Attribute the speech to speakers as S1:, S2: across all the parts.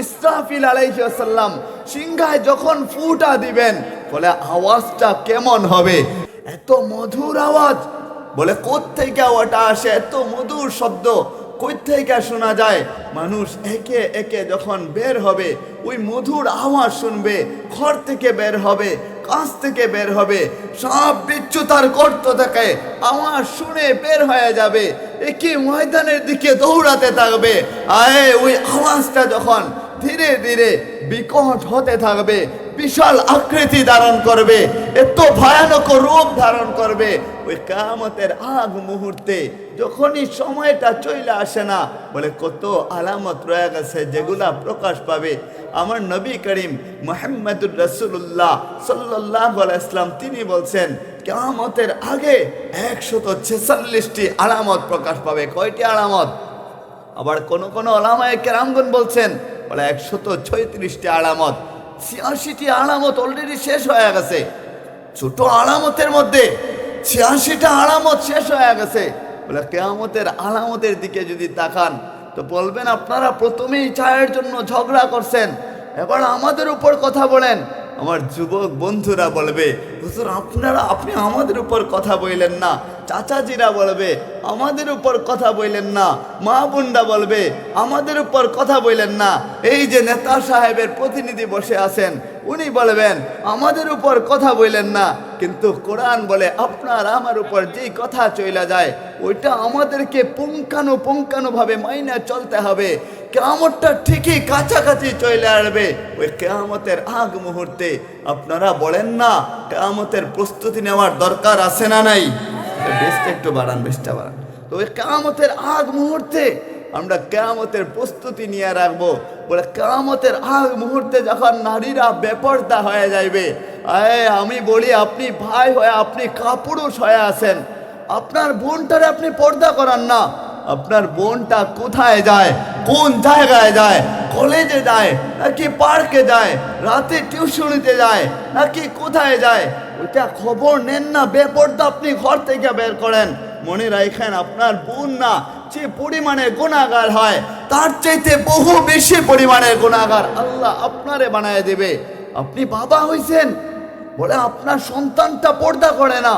S1: ইসরাফিল আলাইহিস সালাম সিংহায় যখন ফুটা দিবেন, বলে আওয়াজটা কেমন হবে? এত মধুর আওয়াজ, বলে কোত্থেকে ওটা আসে? এত মধুর শব্দ কোত্থেকে শোনা যায়? মানুষ একে একে যখন বের হবে, ওই মধুর আওয়াজ শুনবে, ঘর থেকে বের হবে, কাছ থেকে বের হবে, সব বিচ্ছু তার গর্ত থেকে আওয়াজ শুনে বের হয়ে যাবে, একই ময়দানের দিকে দৌড়াতে থাকবে। আয় ওই আওয়াজটা যখন ধীরে ধীরে বিকট হতে থাকবে, বিশাল আকৃতি ধারণ করবে, এত ভয়ানক রূপ ধারণ করবে, ওই কিয়ামতের আগ মুহূর্তে যখনই সময়টা চলে আসে না, বলে কত আলামত রয়ে গেছে যেগুলা প্রকাশ পাবে। আমার নবী করিম মুহাম্মদুর রাসূলুল্লাহ সাল্লাল্লাহু আলাইহি ওয়াসাল্লাম তিনি বলছেন, কিয়ামতের আগে 146টি আলামত প্রকাশ পাবে। কয়টি আলামত? আবার কোন কোন উলামায়ে কেরামগণ বলছেন, বলে 136টি আলামত। 86টি আলামত অলরেডি শেষ হয়ে গেছে। ছোট আলামতের মধ্যে 86টা আলামত শেষ হয়ে গেছে। বলে কিয়ামতের আলামতের দিকে যদি তাকান তো বলবেন আপনারা প্রথমেই চায়ের জন্য ঝগড়া করছেন, এবার আমাদের উপর কথা বলেন। আমার যুবক বন্ধুরা বলবে, হুজুর আপনি আমাদের উপর কথা বললেন না। চাচাজিরা বলবে, আমাদের উপর কথা বললেন না। মা বোনরা বলবে, আমাদের উপর কথা বললেন না। এই যে নেতা সাহেবের প্রতিনিধি বসে আছেন, উনি বলবেন আমাদের উপর কথা বললেন না। কিন্তু কোরআন বলে আপনার আমার উপর যেই কথা চলে যায়, ওইটা আমাদেরকে পুঙ্খানুপুঙ্খানুভাবে মাইনে চলতে হবে। কিয়ামতটা ঠিকই কাছাকাছি চলে আসবে। ওই কিয়ামতের আগ মুহূর্তে আপনারা বলেন না, কিয়ামতের প্রস্তুতি নেওয়ার দরকার আছে না নাই? বেশটা একটু বাড়ান, বেশটা বাড়ান। তো ওই কিয়ামতের আগ মুহূর্তে আমরা কিয়ামতের প্রস্তুতি নিয়ে রাখবো। বলে কিয়ামতের আগ মুহূর্তে যখন নারীরা বেপরদা হয়ে যাইবে, আমি বলি আপনি ভাই হয়ে, আপনি কাপুরুষ হয়ে আছেন, আপনার বোনটারে আপনি পর্দা করান না। আপনার বোনটা কোথায় যায়, কোন জায়গায় যায়, কলেজে যায় নাকি পার্কে যায়, রাতে টিউশনিতে যায় নাকি কোথায় যায়, ওইটা খবর নেন না। বেপরদা আপনি ঘর থেকে বের করেন। মনে রাখেন, আপনার বোন না যে পরিমাণে গুনাহগার হয়, তার চাইতে বহু বেশি পরিমাণের গুনাহগার আল্লাহ আপনারে বানায় দেবে। আপনি বাবা হইছেন, বলে আপনার সন্তানটা পর্দা করে না।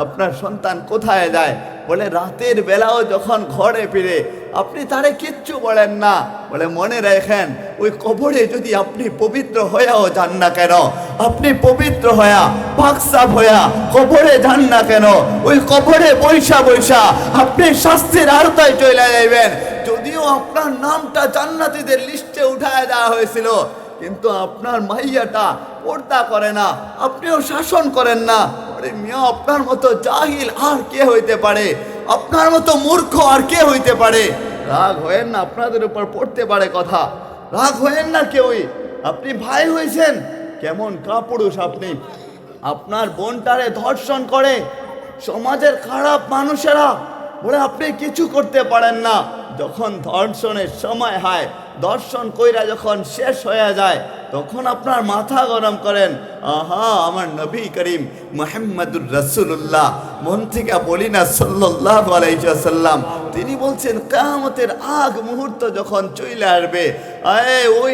S1: আপনার সন্তান কোথায় যায়? বলে রাতের বেলাও যখন ঘরে ফিরে আপনি তারে কিচ্ছু বলেন না। বলে মনে রাখেন, ওই কবরে যদি আপনি পবিত্র হয়েও যান না কেন, আপনি পবিত্র হয়া পাকসাফ হয়া কবরে যান না কেন, ওই কবরে বৈশা বৈশা আপনি শাস্তির আওতায় চলে যাইবেন। যদিও আপনার নামটা জান্নাতীদের লিস্টে উঠায় দেওয়া হয়েছিল, কিন্তু আপনার মাইয়াটা পর্দা করে না, আপনিও শাসন করেন না। মিয়া, আপনার মতো জাহিল আর কে হইতে পারে? আপনার মতো মূর্খ আর কে হইতে পারে? রাগ হয়েন না, আপনাদের উপর পড়তে পারে কথা। রাগ হয়েন না কেউই। আপনি ভাই হয়েছেন, কেমন কাপুরুষ আপনি! আপনার বোনটারে ধর্ষণ করে সমাজের খারাপ মানুষেরা, বলে আপনি কিছু করতে পারেন না। যখন ধর্ষণের সময় হয়, দর্শন কইরা যখন শেষ হয়ে যায়, তখন আপনার মাথা গরম করেন, আহা আমার নবী করিম মুহাম্মদুর রাসূলুল্লাহ, মন থেকে বলি না সাল্লাল্লাহু আলাইহি ওয়াসাল্লাম, তিনি বলছেন কিয়ামতের আগ মুহূর্ত যখন চলে আসবে, ওই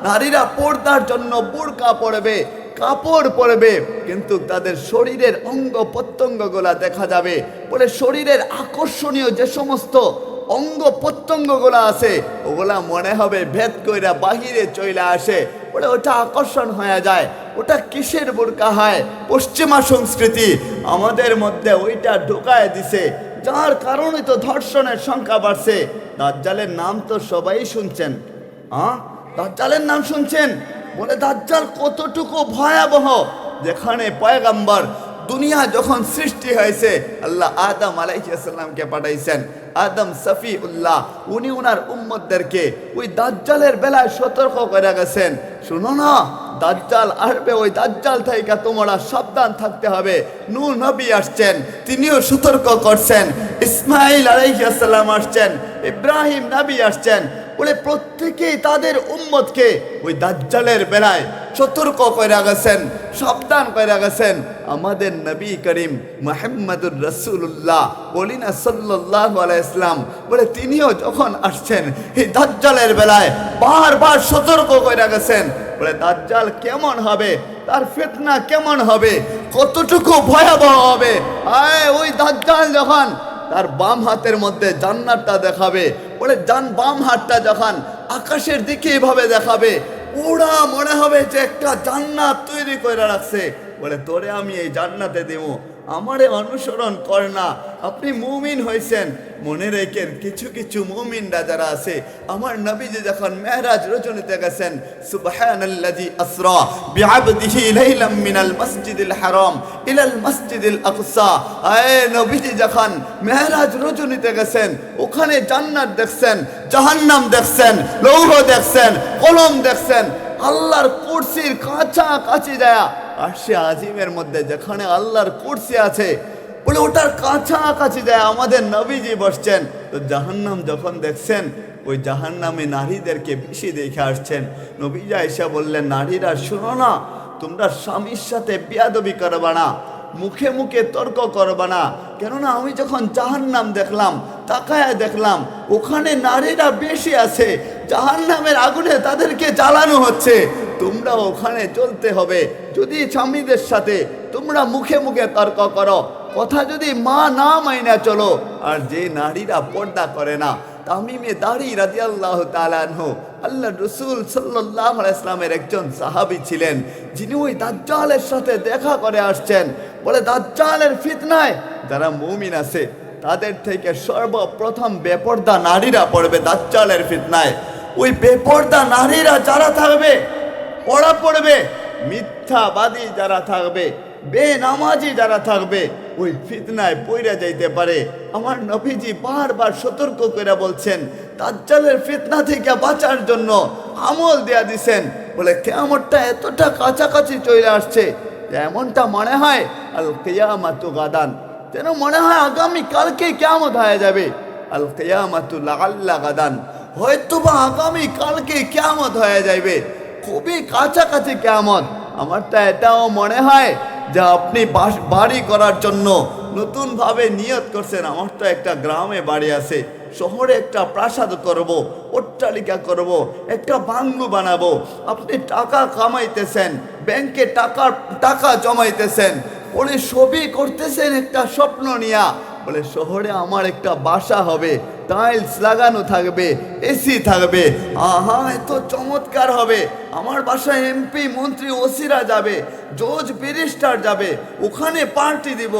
S1: নারীরা পর্দার জন্য বুরকা পরবে, কাপড় পরবে, কিন্তু তাদের শরীরের অঙ্গ প্রত্যঙ্গগুলা দেখা যাবে। বলে শরীরের আকর্ষণীয় যে সমস্ত অঙ্গ প্রত্যঙ্গগুলা আছে, ওগুলা মনে হবে ভেদ কইরা বাহিরে চলে আসে। বলে ওটা আকর্ষণ হয়ে যায়। ওটা কিসের বোরকা হয়? পশ্চিমা সংস্কৃতি আমাদের মধ্যে ওইটা ঢুকায় দিছে, যার কারণে তো ধর্ষণের সংখ্যা বাড়ছে। দাজ্জালের নাম তো সবাই শুনছেন। দাজ্জালের নাম শুনছেন? বলে দাজ্জাল কতটুকু ভয়াবহ, যেখানে পয়গম্বর দুনিয়া যখন সৃষ্টি হয়েছে, আল্লাহ আদম আলাইহিস সালামকে পাঠাইছেন। আদম সফিউল্লাহ, উনি ওনার উম্মতদেরকে ওই দাজ্জালের বেলায় সতর্ক করে গেছেন, শুনো না, দাজ্জাল আসবে, ওই দাজ্জাল থেকে তোমরা সাবধান থাকতে হবে। নূহ নবী আসছেন, তিনিও সতর্ক করছেন। ইসমাঈল আলাইহিস সালাম আসছেন, ইব্রাহিম নবী আসছেন। বলে প্রত্যেকেই তাদের উম্মতকে ওই দাজ্জালের বেলায় সতর্ক কইরা গেছেন, সাবধান কইরা গেছেন আমাদের নবী করিম মুহাম্মদুর রাসূলুল্লাহ বলিনা সাল্লাল্লাহু আলাইহি ইসলাম। বলে তিনিও যখন আসছেন এই দাজ্জালের বেলায় বারবার সতর্ক কইরা গেছেন। বলে দাজ্জাল কেমন হবে, তার ফিতনা কেমন হবে, কতটুকু ভয়াবহ হবে। ওই দাজ্জাল যখন তার বাম হাতের মধ্যে জান্নাতটা দেখাবে, বলে বাম হাতটা যখন আকাশের দিকে এইভাবে দেখাবে, ওরা মনে হবে যে একটা জান্নাত তৈরি করে রাখছে। বলে তোরে আমি এই জান্নাতে দেব, আমারে অনুসরণ কর না। আপনি মুমিন হয়েছেন, মনে রেখেন কিছু কিছু মুমিনরা যারা আছে, আমার নবীজি যখন মেরাজ রজনীতে গেছেন, সুবহানাল্লাযী আসরা বিআবদিহি লাইলাম মিনাল মসজিদিল হারাম ইলাল মসজিদিল আকসা। নবীজি যখন মেরাজ রজনীতে গেছেন, ওখানে জান্নাত দেখছেন, জাহান্নাম দেখছেন, লৌহ দেখছেন, কলম দেখছেন, আল্লাহর কুরসির কাছাকাছি যায় আরশে আজিমের মধ্যে যেখানে আল্লাহর কুরসি আছে, বলে ওটার কাছাকাছি যায় আমাদের নবীজি বসছেন। তো জাহান্নাম যখন দেখছেন, ওই জাহান্নামে নারীদেরকে বেশি দেখে আসছেন। নবীজি এসে বললেন, নারীরা শুনো না, তোমরা স্বামীর সাথে বেয়াদবি করবা না, মুখে মুখে তর্ক করবা না। কেননা আমি যখন জাহান্নাম দেখলাম, তাকায় দেখলাম ওখানে নারীরা বেশি আছে, জাহান্নামের আগুনে তাদেরকে জ্বালানো হচ্ছে। তোমরা ওখানে চলতে হবে। যদি স্বামীদের সাথে তোমরা মুখে মুখে তর্ক করো, কথা যদি মা না মাইনা চলো, আর যে নারীরা পর্দা করে না, তামিমে দাড়ি রাদিয়াল্লাহু তাআলা আনহু আল্লাহ রাসূল সাল্লাল্লাহু আলাইহি ওয়াসাল্লামের একজন সাহাবী ছিলেন, যিনি ওই দাজ্জালের সাথে দেখা করে আসছেন। বলে দাজ্জালের ফিতনায় যারা মুমিন আছে, তাদের থেকে সর্বপ্রথম বেপর্দা নারীরা পড়বে দাজ্জালের ফিতনায়। ওই বেপর্দা নারীরা যারা থাকবে, ওরা পড়বে, মিথ্যাবাদী যারা থাকবে, বেনামাজি যারা থাকবে, ওই ফিতনায় পইরা যাইতে পারে। আমার নবীজি বারবার সতর্ক করে বলছেন, দাজ্জালের ফিতনা থেকে বাঁচার জন্য আমল দেয়া দিছেন। বলে কিয়ামতটা এতটা কাছাকাছি চলে আসছে, এমনটা মনে হয় আল কিয়ামাতু গাদান, যেন মনে হয় আগামী কালকে কিয়ামত হয়ে যাবে। আল কিয়ামাতু লাআল্লা গাদান, হয়তোবা আগামী কালকে কিয়ামত হয়ে যাবে, খুবই কাছাকাছি কিয়ামত। আমারটা এটাও মনে হয় যে আপনি বাড়ি করার জন্য নতুনভাবে নিয়ত করছেন। আমার তো একটা গ্রামে বাড়ি আছে, শহরে একটা প্রাসাদ করব, অট্টালিকা করব, একটা বাংলো বানাবো। আপনি টাকা কামাইতেছেন, ব্যাংকে টাকা জমাইতেছেন, বলে সবই করতেছেন একটা স্বপ্ন নিয়া। বলে শহরে আমার একটা বাসা হবে, টাইলস লাগানো থাকবে, এসি থাকবে, আহা এত চমৎকার হবে। আমার বাসায় এমপি মন্ত্রী ওসিরা যাবে, জজ ব্যারিস্টার যাবে, ওখানে পার্টি দিব,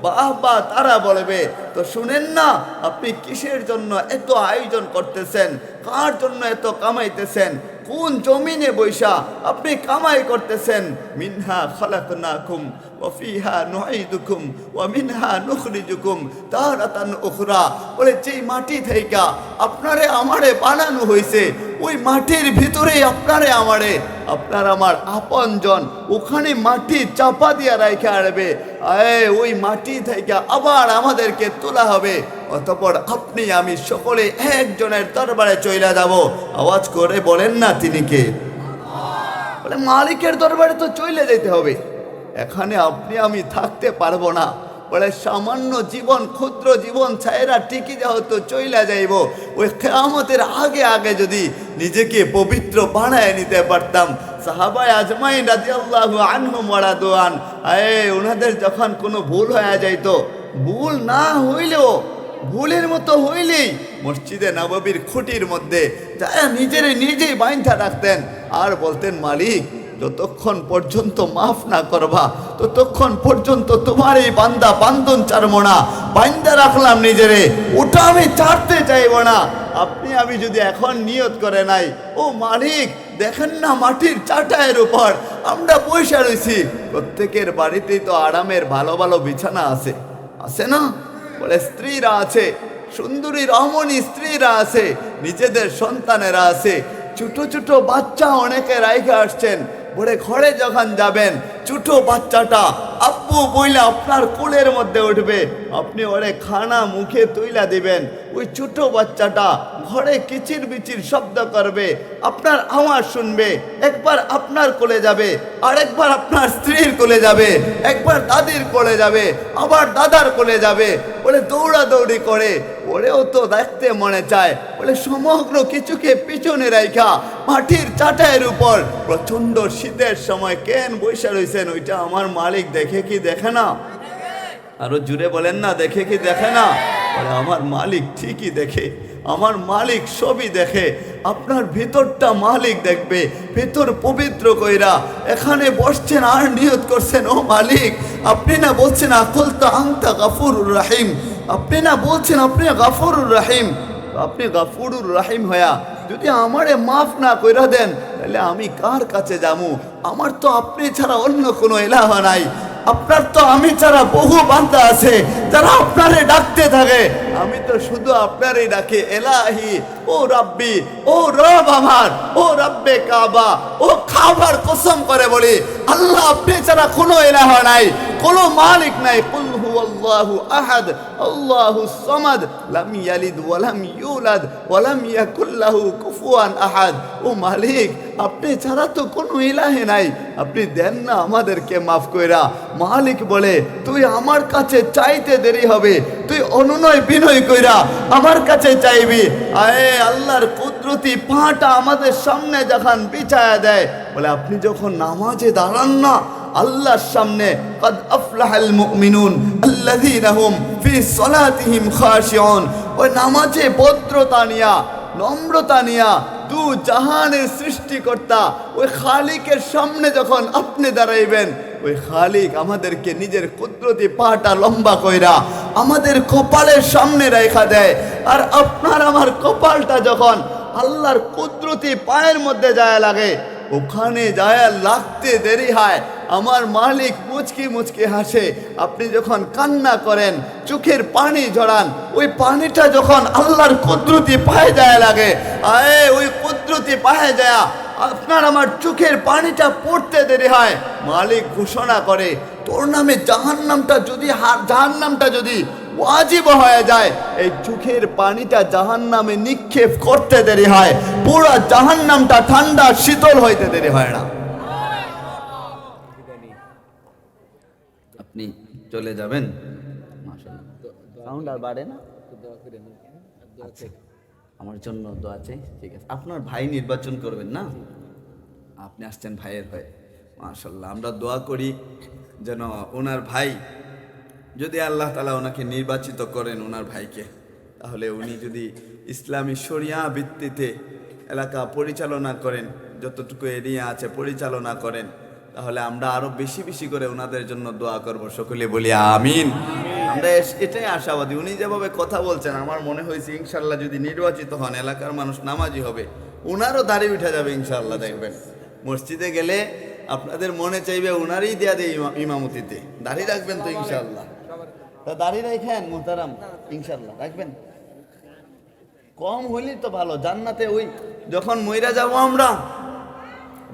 S1: বাহ বাহ তারা বলবে। তো শুনেন না, আপনি কিসের জন্য এত আয়োজন করতেছেন, কার জন্য এত কামাইতেছেন, কোন জমিনে বৈশা আপনি কামাই করতেছেন। মিনহা খালাকনাকুম ওয়া ফিহা নুঈদুকুম ওয়া মিনহা নুখরিজুকুম তারাতান উখরা। বলে যেই মাটি থেকে আপনারে আমারে বানানো হয়েছে, ওই মাটির ভিতরেই আপনারে আমারে, আপনার আমার আপনজন ওখানে মাটি চাপা দিয়া রাখা আসবে। ওই মাটি থেকে আবার আমাদেরকে তোলা হবে, অতঃপর আপনি আমি সকলে একজনের দরবারে চইলা যাব। আওয়াজ করে বলেন না তিনি কে? বলে মালিকের দরবারে তো চইলে যেতে হবে, এখানে আপনি আমি থাকতে পারবো না। বলে সামান্য জীবন, ক্ষুদ্র জীবন ছায়েরা টিকি যেহেতু চইলা যাইব, ওই কিয়ামতের আগে আগে যদি নিজেকে পবিত্র বানায় নিতে পারতাম। সাহাবায়ে আজমাইন রাদিয়াল্লাহু আনহুম ওয়া রাদওয়ান, ওনাদের যখন কোনো ভুল হয়ে যাইত, ভুল না হইলেও ভুলের মতো হইলেই মসজিদে নববীর খুঁটির মধ্যে যায় নিজেই বাইন্ধা রাখতেন, আর বলতেন, মালিক যতক্ষণ পর্যন্ত মাফ না করবা, ততক্ষণ পর্যন্ত তোমার এই বান্দা বান্ধন ছাড়বো না। বাইন্ধা রাখলাম নিজেরে, ওটা আমি ছাড়তে চাইব না। আপনি আমি যদি এখন নিয়ত করে নাই, ও মালিক দেখেন না মাটির চাটায়ের উপর আমরা পয়সা রয়েছি, প্রত্যেকের বাড়িতেই তো আরামের ভালো ভালো বিছানা আছে, আছে না? বলে স্ত্রীরা আছে, সুন্দরী রমণী স্ত্রীরা আছে, নিজেদের সন্তানেরা আছে, ছোট ছোট বাচ্চা অনেকে রাইখে আসছেন, বলে ঘরে যখন যাবেন ছোট বাচ্চাটা আব্বু বইলা আপনার কোলের মধ্যে উঠবে, আপনি ওরে খানা মুখে তুইলা দিবেন, ওই ছোট বাচ্চাটা ঘরে কিচির বিচির শব্দ করবে, আপনার আওয়াজ শুনবে, একবার আপনার কোলে যাবে, আরেকবার আপনার স্ত্রীর কোলে যাবে, একবার দাদির কোলে যাবে, আবার দাদার কোলে যাবে, বলে দৌড়াদৌড়ি করে। ওরেও তো দেখতে মনে চায়, বলে সমগ্র কিছুকে পিছনে রাইখা মাটির চাটাইয়ের উপর প্রচন্ড শীতের সময় কেন বৈশা রয়েছেন, ওইটা আমার মালিক দেখে কি দেখে না? আরো জুড়ে বলেন না, দেখে কি দেখে না? বলে আমার মালিক ঠিকই দেখে, আমার মালিক সবই দেখে। আপনার ভিতরটা মালিক দেখবে, ভিতর পবিত্র কইরা এখানে বসছেন আর নিয়ত করছেন, ও মালিক আপনি না বলছেন আকুল তো আংতা গাফুরুর রাহিম, আপনি না বলছেন আপনি গাফুরুর রাহিম, আপনি গাফুরুর রাহিম হয়া যদি আমারে মাফ না কইরা দেন তাহলে আমি কার কাছে যামু? আমার তো আপনি ছাড়া অন্য কোনো ইলাহ নাই, আপনার তো আমি ছাড়া বহু বান্দা আছে যারা আপনারে ডাকতে থাকে, আমি তো শুধু আপনারই ডাকে এলাহি, ও রাব্বি, ও রব আমার, ও রব্বে কাবা, ও কাবার কসম করে বলি আল্লাহ আপনি ছাড়া কোনো ইলাহ নাই, কোনো মালিক নাই। কুল হুয়াল্লাহু আহাদ আল্লাহুস সামাদ লাম ইয়ালিদ ওয়া লাম ইউলাদ ওয়া লাম ইয়াকুল লাহু কুফুয়ান আহাদ। ও মালিক আপনি ছাড়া তো কোনো ইলাহে নাই, আপনি দেন না আমাদেরকে মাফ কইরা। মালিক বলে তুই আমার কাছে চাইতে দেরি হবে, তুই অনুনয় বিনয় কইরা আমার কাছে চাইবি। আয়ে আল্লাহর কুদরতি পাটা আমাদের সামনে যখন বিছায়া দেয়, বলে আপনি যখন নামাজে দাঁড়ান না আল্লাহর সামনে, قد أفلح المؤمنون الذين هم في صلاتهم خاشعون, ওই নামাজে ভদ্রতা নিয়া নম্রতা নিয়া দু জাহানের সৃষ্টিকর্তা ওই খালিকের সামনে যখন আপনি দাঁড়াইবেন, ওই খালিক আমাদেরকে নিজের কুদরতি পাটা লম্বা কইরা আমাদের কপালের সামনে রেখা দেয়। আর আপনার আমার কপালটা যখন আল্লাহর কুদরতি পায়ের মধ্যে যায় লাগে, ওখানে যায় লাগতে দেরি হয়, আমার মালিক মুচকি মুচকি হাসে। আপনি যখন কান্না করেন চোখের পানি ঝরান, ওই পানিটা যখন আল্লাহর কুদরতি পায়ে যায় লাগে, আয়ে ওই কুদরতি পায়ে যায় আপনার আমার চোখের পানিটা পড়তে দেরি হয়, মালিক ঘোষণা করে তোর নামে জাহান্নামটা যদি ওয়াজিব হয়ে যায়, এই চোখের পানিটা জাহান্নামে নিক্ষেপ করতে দেরি হয়, পুরো জাহান্নামটা ঠান্ডা শীতল হইতে দেরি হয় না। আপনি চলে যাবেন, সাউন্ড আর বাড়ে না, আচ্ছা আমার জন্য দোয়া চাই, ঠিক আছে। আপনার ভাই নির্বাচন করবেন না, আপনি আসছেন ভাইয়ের হয়ে, মাশাআল্লাহ। আমরা দোয়া করি যেন ওনার ভাই, যদি আল্লাহ তাআলা ওনাকে নির্বাচিত করেন ওনার ভাইকে, তাহলে উনি যদি ইসলামী শরিয়া ভিত্তিতে এলাকা পরিচালনা করেন, যতটুকু এরিয়া আছে পরিচালনা করেন, তাহলে আমরা আরো বেশি বেশি করে ওনাদের জন্য দোয়া করব, সকলে বলি আমিন। আমরা এটাই আশাবাদী, উনি যেভাবে কথা বলছেন আমার মনে হয়েছে ইনশাল্লাহ যদি নির্বাচিত হন এলাকার মানুষ নামাজি হবে, ওনারও দাড়ি উঠে যাবে ইনশাল্লাহ। দেখবেন মসজিদে গেলে আপনাদের মনে চাইবে ওনারই দেয়া দেয় ইমামতিতে, দাড়ি রাখবেন তো ইনশাল্লাহ? তা দাড়ি রাখেন মুহতারাম, ইনশাল্লাহ রাখবেন, কম হইলেই তো ভালো। জান্নাতে ওই যখন মইরা যাব আমরা,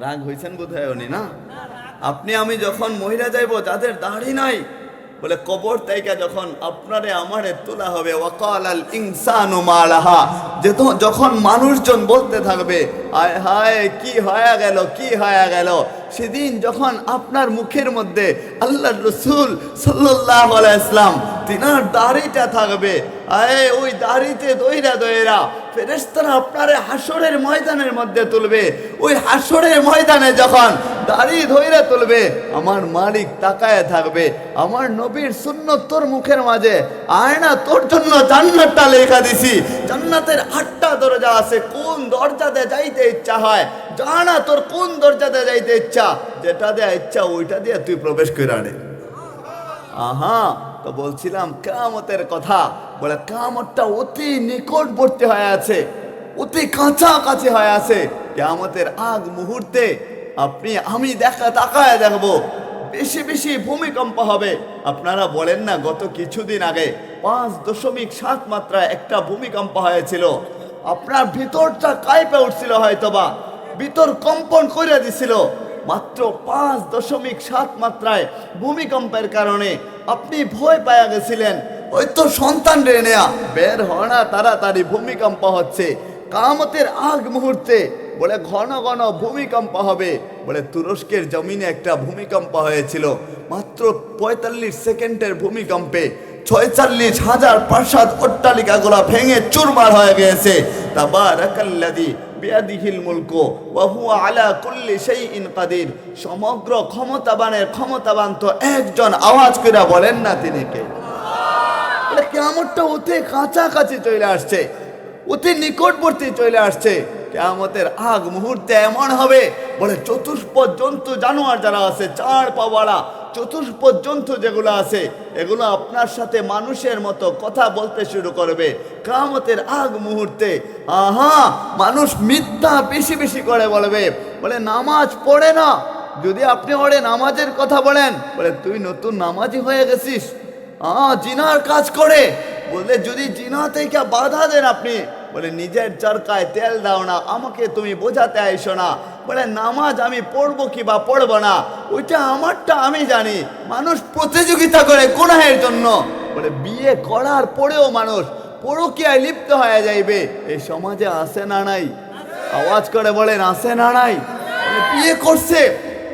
S1: রাগ হয়েছেন বোধহয় উনি না, আপনি আমি যখন মহিলা যাইব যাদের দাড়ি নাই, বলে কবর থেকে যখন আপনারে আমারে তোলা হবে, ওয়াকালাল ইনসানু মা লাহা, যখন মানুষজন বলতে থাকবে আয় হায় কি হয়ে গেল, কি হয়ে গেল, সেদিন যখন আপনার মুখের মধ্যে আল্লাহর রাসূল সাল্লাল্লাহু আলাইহি ওয়াসাল্লাম তিনার দাড়িটা থাকবে, আয় ওই দাড়িতে দইরা দইরা ফেরেশতারা আপনারে হাসরের ময়দানের মধ্যে তুলবে। ওই হাসরের ময়দানে যখন দাড়ি ধইরা তুলবে, আমার মালিক তাকায় থাকবে, আমার নবীর সুন্নত তোর মুখের মাঝে, আয় না তোর জন্য জান্নাতটা লেখা দিছি, জান্নাতের 8টা দরজা আছে, কোন দরজাতে যাইতে ইচ্ছা হয় জানা, তোর কোন দরজাতে যাইতে ইচ্ছা, যেটা দেয়া ইচ্ছা ওইটা দিয়ে তুই প্রবেশ করে আনে। আহা, তো বলছিলাম কিয়ামতের কথা, বলে কিয়ামতটা অতি নিকটবর্তী হয়ে আছে, অতি কাছাকাছি হয়ে আছে। কিয়ামতের আগ মুহূর্তে আপনি আমি তাকায় দেখবো বেশি বেশি ভূমিকম্প হবে। আপনারা বলেন না গত কিছুদিন আগে 5.7 মাত্রায় একটা ভূমিকম্প হয়েছিল, আপনার ভিতরটা কাঁপে উঠছিল, হয়তোবা ভিতর কম্পন করে দিছিল। মাত্র 5.7 মাত্রায় ভূমিকম্পের কারণে আপনি ভয় পাওয়া গেছিলেন, ওই তো সন্তান রে নেয়া বের হয় না, তাড়াতাড়ি ভূমিকম্প হচ্ছে। কিয়ামতের আগ মুহূর্তে বলে ঘন ঘন ভূমিকম্প হবে। বলে তুরস্কের জমিনে একটা ভূমিকম্প হয়েছিল, মাত্র 45 সেকেন্ডের ভূমিকম্পে 46,000 প্রাসাদ অট্টালিকাগুলো ভেঙে চুরমার হয়ে গিয়েছে। তাবারাকাল্লাযী বিয়াদিহিল মুলকু ওয়া হুয়া আলা কুল্লি শাইইন কাদির। সমগ্র ক্ষমতাবানের ক্ষমতাবান তো একজন, আওয়াজ করে বলেন না তিনি কে? বলে কিয়ামতটা অতি কাছাকাছি চলে আসছে, অতি নিকটবর্তী চলে আসছে। কিয়ামতের আগ মুহূর্তে এমন হবে, বলে চতুষ্পদ জন্তু জানোয়ার যারা আছে, 4 পাওয়ালা চতুষ্পদ জন্তু যেগুলো আছে, এগুলো আপনার সাথে মানুষের মতো কথা বলতে শুরু করবে কিয়ামতের আগ মুহূর্তে। আহা, মানুষ মিথ্যা বেশি বেশি করে বলবে, বলে নামাজ পড়ে না। যদি আপনি ওরে নামাজের কথা বলেন, বলে তুই নতুন নামাজি হয়ে গেছিস। জিনার কাজ করে, বলে যদি জিনা থেকে বাধা দেন আপনি, বলে নিজের চরকায় তেল দাও না, আমাকে তুমি বোঝাতে আইসো না। বলে নামাজ আমি পড়বো কি বা পড়বো না, ওইটা আমারটা আমি জানি। মানুষ প্রতিযোগিতা করে গুনাহের জন্য। বলে বিয়ে করার পরেও মানুষ পরকীয়ায় লিপ্ত হয়ে যাইবে, এই সমাজে আছে না নাই? আওয়াজ করে বলেন আছে না নাই? বিয়ে করছে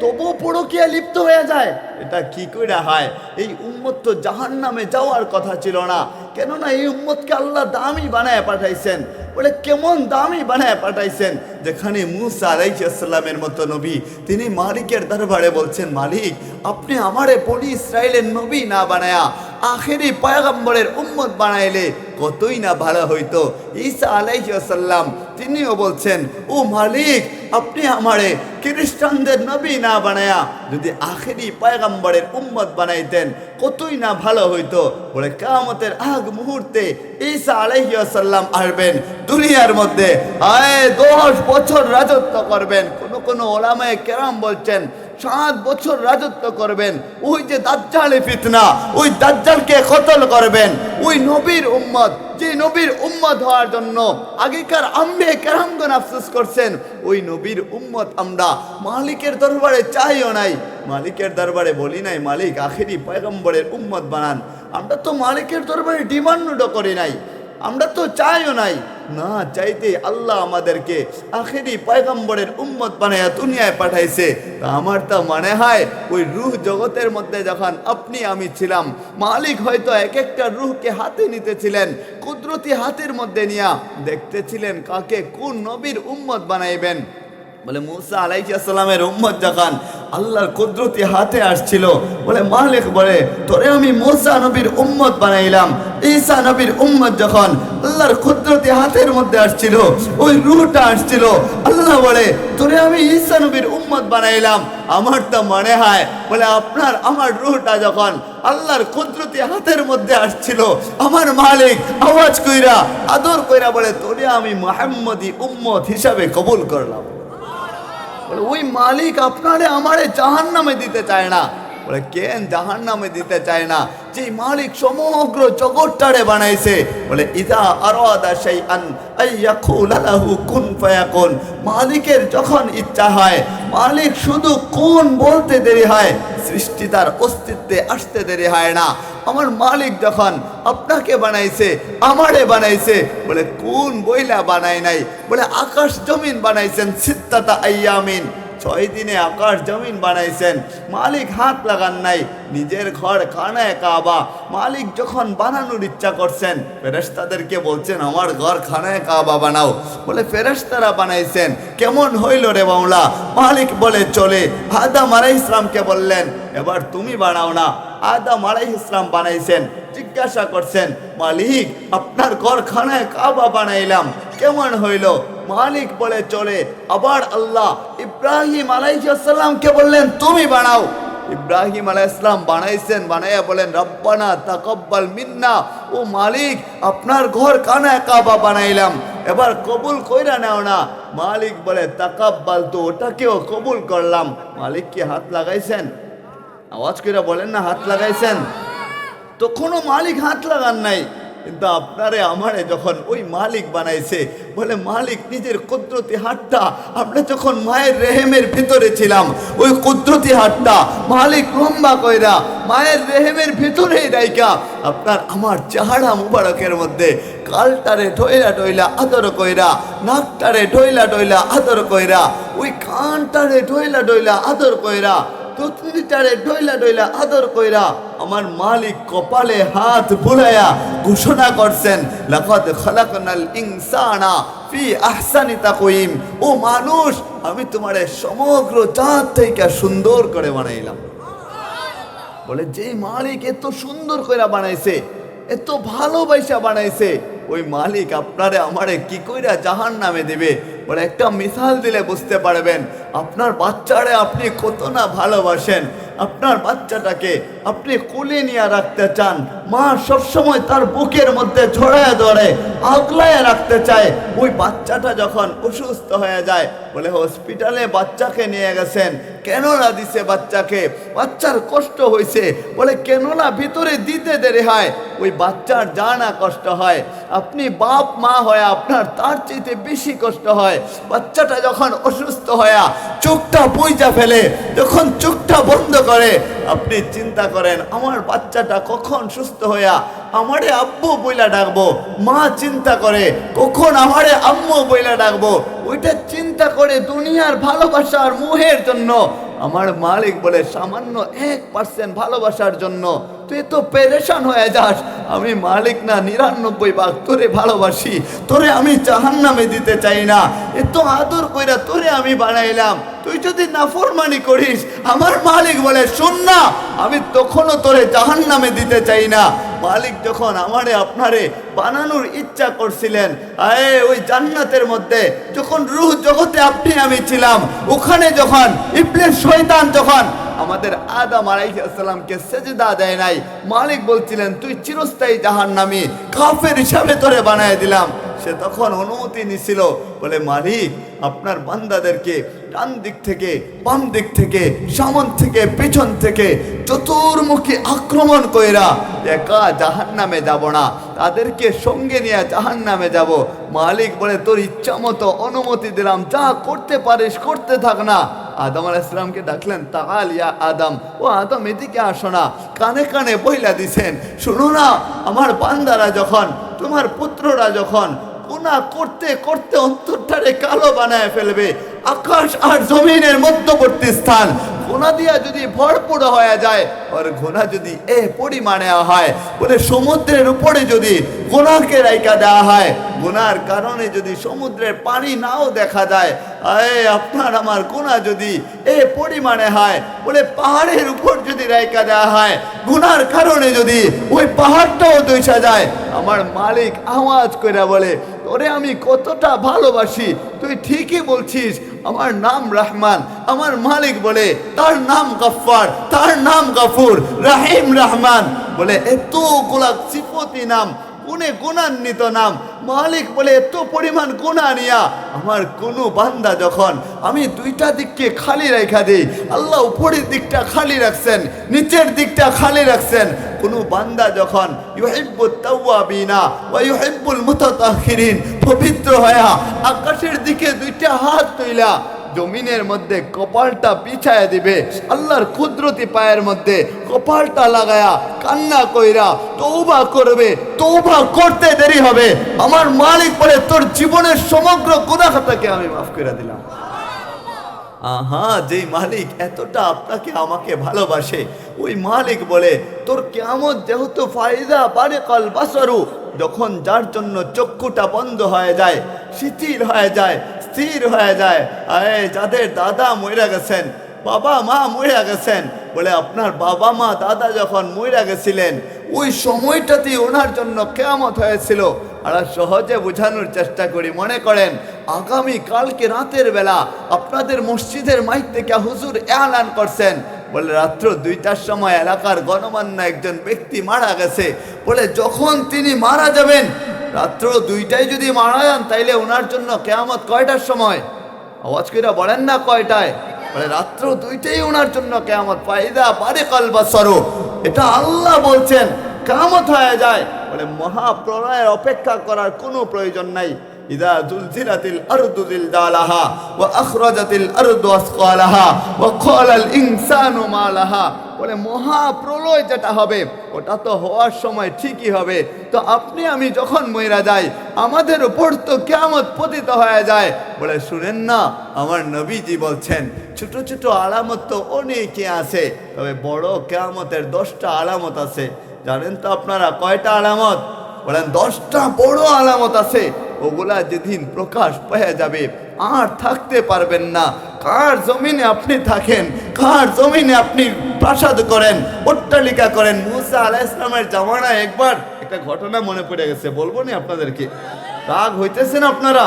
S1: তবু পরকীয়ায় লিপ্ত হয়ে যায়, এটা কি করে হয়? এই উম্মত তো জাহান্নামে যাওয়ার কথা ছিল না, কেননা এই উম্মতকে আল্লাহ দামি বানায় পাঠাইছেন। বলে কেমন দামি বানায় পাঠাইছেন, যেখানে মুসা আলাইহিস সালামের মতো নবী তিনি মালিকের দরবারে বলছেন, মালিক আপনি আমারে বনি ইসরাইলের নবী না বানায়া আখেরি পয়গম্বরের উম্মত বানাইলে কতই না ভালো হইতো। ঈসা আলাইহিস সালাম তিনিও বলছেন, ও মালিক আপনি আমারে খ্রিস্টানদের নবী না বানায়া যদি আখেরি পয়গম্বরের উম্মত বানাইতেন কতই না ভালো হইতো। বলে কিয়ামতের আগ মুহূর্তে ঈসা আলাইহিস সালাম আসবেন দুনিয়ার মধ্যে, 10 বছর রাজত্ব করবেন। কোন ওলামায়ে কেরাম বলছেন 7 বছর রাজত্ব করবেন। ওই যে দাজ্জালে ফিতনা, ওই দাজ্জালকে কতল করবেন। ওই নবীর উম্মত, যে নবীর উম্মত হওয়ার জন্য আগেকার আম্বিয়া কেরামগণ আফসোস করছেন, ওই নবীর উম্মত আমরা মালিকের দরবারে চাইও নাই, মালিকের দরবারে বলি নাই মালিক আখেরি পয়গম্বরের উম্মত বানান। আমরা তো মালিকের দরবারে ডিমান্ডও করি নাই, আমরা তো চাইও নাই। না চাইতে আল্লাহ আমাদেরকে আখেরি পয়গম্বরের উম্মত বানায়া দুনিয়ায় পাঠাইছে। আমার তো মনে হয় ওই রূহ জগতের মধ্যে যখন আপনি আমি ছিলাম, মালিক হয়তো এক একটা রূহকে হাতে নিতেছিলেন, কুদরতি হাতের মধ্যে নিয়া দেখতেছিলেন কাকে কোন নবীর উম্মত বানাইবেন। বলে মুসা আলাইহিস সালামের উম্মত যখন আল্লাহর কুদরতি হাতে আসছিল, বলে মালিক বলে তোরে আমি মুসা নবীর উম্মত বানাইলাম। ঈসা নবীর উম্মত যখন আল্লাহর কুদরতি হাতের মধ্যে আসছিল, ওই রূহটা আসছিল, আল্লাহ বলে তোরে আমি ঈসা নবীর উম্মত বানাইলাম। আমার তো মনে হয় বলে আপনার আমার রূহটা যখন আল্লাহর কুদরতি হাতের মধ্যে আসছিল, আমার মালিক আওয়াজ কইরা আদর কইরা বলে তোরে আমি মুহাম্মদী উম্মত হিসাবে কবুল করলাম। ওই মালিক আপনারে আমারে জাহান্নামে দিতে চায় না। বলে কেন জাহান্নামে দিতে চায় না? যে মালিক সমগ্র জগৎটারে বানাইছে। বলে ইযা আরাদা শাইআন আইয়াকুলা লাহু কুন ফায়াকুন। মালিকের যখন ইচ্ছা হয়, মালিক শুধু কোন বলতে দেরি হয়, সৃষ্টি তার অস্তিত্বে আসতে দেরি হয় না। আমার মালিক যখন আপনাকে বানাইছে, আমারে বানাইছে, বলে কোন বইলা বানায় নাই, বলে আকাশ জমিন বানাইছেন সিত্তাতা আইয়ামিন, 6 দিনে আকাশ জমিন বানাইছেন। মালিক হাত লাগান নাই। নিজের ঘর খানায় কাবা মালিক যখন বানানোর ইচ্ছা করছেন, ফেরেশতাদেরকে বলছেন আমার ঘর খানায় কাবা বানাও। বলে ফেরেশতারা বানাইছেন। কেমন হইল রে মাওলা? মালিক বলে চলে। আদম আলাইহিস সালামকে বললেন এবার তুমি বানাও না। আদম আলাইহিস সালাম বানাইছেন। জিজ্ঞাসা করছেন মালিক আপনার ঘর খানায় কাবা বানাইলাম, কেমন হইল? মালিক বলে চলে। আবার আল্লাহ ইব্রাহিম আলাইহিস সালামকে বললেন তুমি বানাও। ইব্রাহিম আলাইহিস সালাম বানাইছেন। বানাইয়া বলেন রব্বানা তাকাব্বাল মিন্না, ও মালিক আপনার ঘর খানায় কাবা বানাইলাম, এবার কবুল কইরা নাও না। মালিক বলে তাকাব্বাল, তো ওটাকেও কবুল করলাম। মালিক কি হাত লাগাইছেন? আওয়াজ কইরা বলেন না হাত লাগাইছেন? তখনও মালিক হাত লাগান নাই। কিন্তু আপনারে আমারে যখন ওই মালিক বানাইছে, বলে মালিক নিজের কুদরতি হাতটা, আমরা যখন মায়ের রেহেমের ভিতরে ছিলাম, ওই কুদরতি হাতটা মালিক লম্বা কইরা মায়ের রেহেমের ভিতরেই রাইকা আপনার আমার চেহারা মুবারকের মধ্যে কালটারে ঢইলা ঢইলা আদর কইরা, নাকটারে ঢইলা ঢইলা আদর কইরা, ওই কানটারে ঢইলা ঢইলা আদর কইরা, তুতলিটারে ঢইলা ঢইলা আদর কইরা আমার মালিক কপালে হাত বুলাইয়া ঘোষণা করছেন, লাকাদ খালাকনাল ইনসানা ফি আহসানি তাকওয়িম। ও মানুষ, আমি তোমারে সমগ্র জাত থেকে সুন্দর করে বানাইলাম। বলে যে মালিক এত সুন্দর করে বানাইছে, এত ভালোবাসা বানাইছে, ওই মালিক আপনারে আমারে কি কইরা জাহান্নামে দিবে? বলে একটা মিসাল দিলে বুঝতে পারবেন। আপনার বাচ্চারে আপনি কত না ভালোবাসেন, আপনার বাচ্চাটাকে আপনি কোলে নিয়ে রাখতে চান, মা সবসময় তার বুকের মধ্যে ছড়ায় ধরে আগলায় রাখতে চায়। ওই বাচ্চাটা যখন অসুস্থ হয়ে যায়, বলে হসপিটালে বাচ্চাকে নিয়ে গেছেন, কেননা দিছে বাচ্চাকে, বাচ্চার কষ্ট হয়েছে, বলে কেননা ভিতরে দিতে দেরি হয়, ওই বাচ্চার জানা কষ্ট হয়। আপনি বাপ মা হয়ে আপনার তার চাইতে বেশি কষ্ট হয়। বাচ্চাটা যখন অসুস্থ হয়ে চোখটা বুইজা ফেলে, যখন চোখটা বন্ধ করে, আপনি চিন্তা করেন আমার বাচ্চাটা কখন সুস্থ হইয়া আমারে আব্বু বইলা ডাকবো। মা চিন্তা করে কখন আমারে আম্মু বইলা ডাকবো। ওইটা চিন্তা করে দুনিয়ার ভালোবাসার মোহের জন্য আমার মালিক বলে সামান্য 1% ভালোবাসার জন্য তুই তো পেরেশান হয়ে যাস। আমি মালিক না 99 ভাগ তোরে ভালোবাসি, তোরে আমি জাহান্নামে দিতে চাই না। এত আদর কইরা তোরে আমি বানাইলাম, তুই যদি নাফরমানি করিস, আমার মালিক বলে শোন না, আমি তখনও তোরে জাহান্নামে দিতে চাই না। মালিক যখন আমারে আপনারে বানানোর ইচ্ছা করছিলেন, ওই জান্নাতের মধ্যে যখন রূহ জগতে আপনি আমি ছিলাম, ওখানে যখন ইবলিস শয়তান যখন আমাদের আদম আলাইহিস সালামকে সেজদা দেয় নাই, মালিক বলছিলেন তুই চিরস্থায়ী জাহান্নামী, কাফের হিসাবে তোরে বানায় দিলাম। সে তখন অনুমতি নিছিল, বলে মালিক আপনার বান্দাদেরকে ডান দিক থেকে, বাম দিক থেকে, সামন থেকে, পেছন থেকে চতুর্মুখী আক্রমণ কইরা একা জাহান্নামে যাব না, তাদেরকে সঙ্গে নিয়ে জাহান্নামে যাব। মালিক বলে তোর ইচ্ছা মতো অনুমতি দিলাম, যা করতে পারিস করতে থাক না। আদম আলাইহিস সালামকে ডাকলেন, তাআল ইয়া আদম, ও আদম এদিকে আসো না। কানে কানে বইলা দিছেন, শুনো না, আমার বান্দারা যখন, তোমার পুত্ররা যখন গুনাহ করতে করতে অন্তরটারে কালো বানায় ফেলবে, আকাশ আর জমিনের মধ্যবর্তী স্থান গুনাহ দিয়া যদি ভরপুর হয়ে যায়, আর গুনাহ যদি পরিমাণে হয়, বলে সমুদ্রের উপরে যদি গুনাহকে রাইখা দেওয়া হয়, গুনার কারণে যদি সমুদ্রের পানি নাও দেখা যায়, আপনার আমার গুনাহ যদি পরিমাণে হয়, বলে পাহাড়ের উপর যদি রাইখা দেওয়া হয়, গুনার কারণে যদি ওই পাহাড়টাও দইসা যায়, আমার মালিক আওয়াজ করে বলে তোরে আমি কতটা ভালোবাসি। তুই ঠিকই বলছিস, আমার নাম রহমান। আমার মালিক বলে তার নাম গফফার, তার নাম গফুর, রাহিম, রহমান, বলে এতগুলা সিফতি নাম, গুণান্বিত নাম। মালিক বলে এত পরিমাণ গুনাহ নিয়া আমার কোনো বান্দা যখন আমি দুইটা দিককে খালি রাখা দেই, আল্লাহ উপরের দিকটা খালি রাখছেন, নিচের দিকটা খালি রাখছেন। কোনো বান্দা যখন ইউহিব্বুত তাওয়াবিনা ওয়া ইউহিব্বুল মুতাতাহহিরিন, পবিত্র হয়া আকাশের দিকে দুইটা হাত তুইলা জমিনের মধ্যে কপালটা বিছায়া দিবে, আল্লাহর কুদরতি পায়ের মধ্যে কপালটা লাগায়া কান্না কইরা তওবা করবে, তওবা করতে দেরি হবে, আমার মালিক বলে তোর জীবনের সমগ্র গুনাহটাকে আমি মাফ করে দিলাম। আহা, যেই মালিক এতটা আপনাকে আমাকে ভালোবাসে, ওই মালিক বলে তোর কিয়ামত যেহেতু ফায়দা বারিকাল বাসারু, যখন যার জন্য চক্ষুটা বন্ধ হয়ে যায়, শিথিল হয়ে যায়, স্থির হয়ে যায়, যাদের দাদা মইরা গেছেন, বাবা মা মইরা গেছেন, বলে আপনার বাবা মা দাদা যখন মইরা গেছিলেন, ওই সময়টাতেই ওনার জন্য কিয়ামত হয়েছিল। আর সহজে বোঝানোর চেষ্টা করি, মনে করেন আগামী কালকে রাতের বেলা আপনাদের মসজিদের মাইক থেকে হুজুর এলান করছেন, বলে রাত্র 2টার সময় এলাকার গণমান্য একজন ব্যক্তি মারা গেছে, বলে যখন তিনি মারা যাবেন, রাত্র 2টায় যদি মারা যান, তাইলে ওনার জন্য কিয়ামত কয়টার সময়? আওয়াজ কইরা বলেন না কয়টায়? বলে রাত্র 2টায় ওনার জন্য কিয়ামত, ফায়দা বারিকাল বাসারু। এটা আল্লাহ বলছেন, কিয়ামত হয়ে যায়। বলে মহাপ্রলয়ের অপেক্ষা করার কোনো প্রয়োজন নাই। ইদা জুলজিলাতিল আরদু জিলজালাহা ওয়া আখরাজাতিল আরদু আসকালাহা ওয়া ক্বালাল ইনসানু মা লাহা, বলে মহাপ্রলয় যেটা হবে ওটা তো হওয়ার সময় ঠিকই হবে। তো আপনি আমি যখন মইরা যাই আমাদের উপর তো কিয়ামত পতিত হয়ে যায়। বলে শুনেন না, আমার নবীজি বলছেন ছোট ছোট আলামত তো অনেকই আছে, তবে বড় কিয়ামতের 10টা আলামত আছে। জানেন তো আপনারা কয়টা আলামত? বলেন 10টা বড় আলামত আছে। ওগুলা যেদিন প্রকাশ পেয়ে যাবে আর থাকতে পারবেন না। কার জমিনে আপনি থাকেন, কার জমিনে আপনি প্রাসাদ করেন, অট্টালিকা করেন। মুসা আলাইহিস সালামের জামানায় একবার একটা ঘটনা মনে পড়ে গেছে, বলবো নি আপনাদেরকে? রাগ হইতেছেন আপনারা?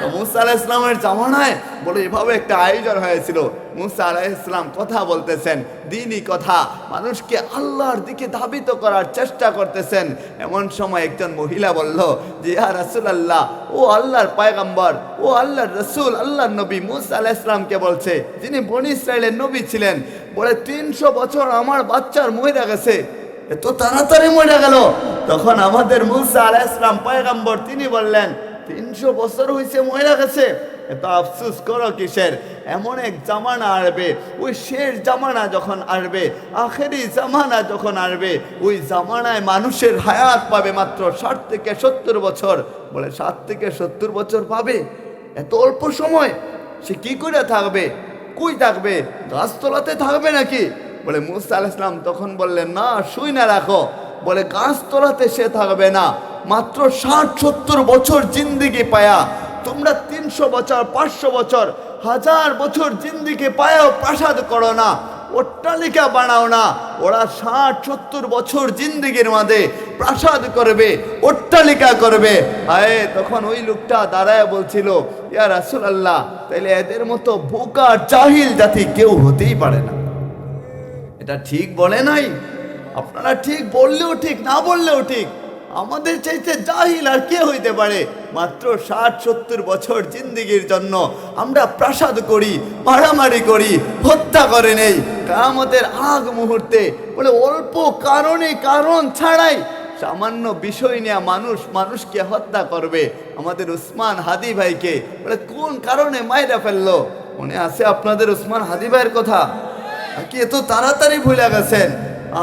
S1: তো মুসা আলাইহিস সালামের জামানায় বলে এভাবে একটা আয়োজন হয়েছিল। মুসা আলাইহিস সালাম কথা বলতেছেন, দ্বীনি কথা, মানুষকে আল্লাহর দিকে ধাবিত করার চেষ্টা করতেছেন। এমন সময় একজন মহিলা বলল যে ইয়া রাসূলুল্লাহ, ও আল্লাহর পয়গম্বর, ও আল্লাহর রাসূল, আল্লাহর নবী মুসা আলাইহিস সালামকে বলছে, যিনি বনি ইসরাইলের নবী ছিলেন। বলে 300 বছর আমার বাচ্চার মরে গেছে, এত তাড়াতাড়ি মরে গেল। তখন আমাদের মুসা আলাইহিস সালাম পয়গম্বর তিনি বললেন 300 বছর হয়েছে মরে গেছে, এত আফসোস করো কিসের? এমন এক জামানা আসবে, ওই শেষ জামানা যখন আসবে, আখেরি জামানা যখন আসবে, ওই জামানায় মানুষের হায়াত পাবে মাত্র 60 থেকে 70 বছর। বলে 60 থেকে 70 বছর পাবে? এত অল্প সময় সে কি করে থাকবে? কই থাকবে? গাছতলাতে থাকবে নাকি? বলে মুসা আলাইহিস সালাম তখন বললেন না, শুই না রাখো। বলে গাছতলাতে সে থাকবে না, মাত্র 60-70 বছর জিন্দিগি পায়া তোমরা 300 বছর, 500 বছর, 1000 বছর জিন্দিগি পায়াও প্রাসাদ করো না, অট্টালিকা বানাও না। ওরা 60-70 বছর জিন্দিগির মাঝে প্রাসাদ করবে, অট্টালিকা করবে। হায়, তখন ওই লোকটা দাঁড়ায় বলছিল ইয়া রাসূলুল্লাহ, তাইলে এদের মতো বোকা জাহিল জাতি কেউ হতেই পারে না। এটা ঠিক বলে নাই? আপনারা ঠিক বললেও ঠিক, না বললেও ঠিক। আমাদের চাইতে জাহিল আর কে হইতে পারে? মাত্র 60-70 বছর জিন্দিগির জন্য আমরা প্রাসাদ করি, মারামারি করি, হত্যা করে নেই। কিয়ামতের আগ মুহূর্তে বলে অল্প কারণে, কারণ ছাড়াই সামান্য বিষয় নিয়ে মানুষকে হত্যা করবে। আমাদের উসমান হাদি ভাইকে বলে কোন কারণে মাইরা ফেললো? মনে আছে আপনাদের উসমান হাদি ভাইয়ের কথা? কি এত তাড়াতাড়ি ভুলে গেছেন?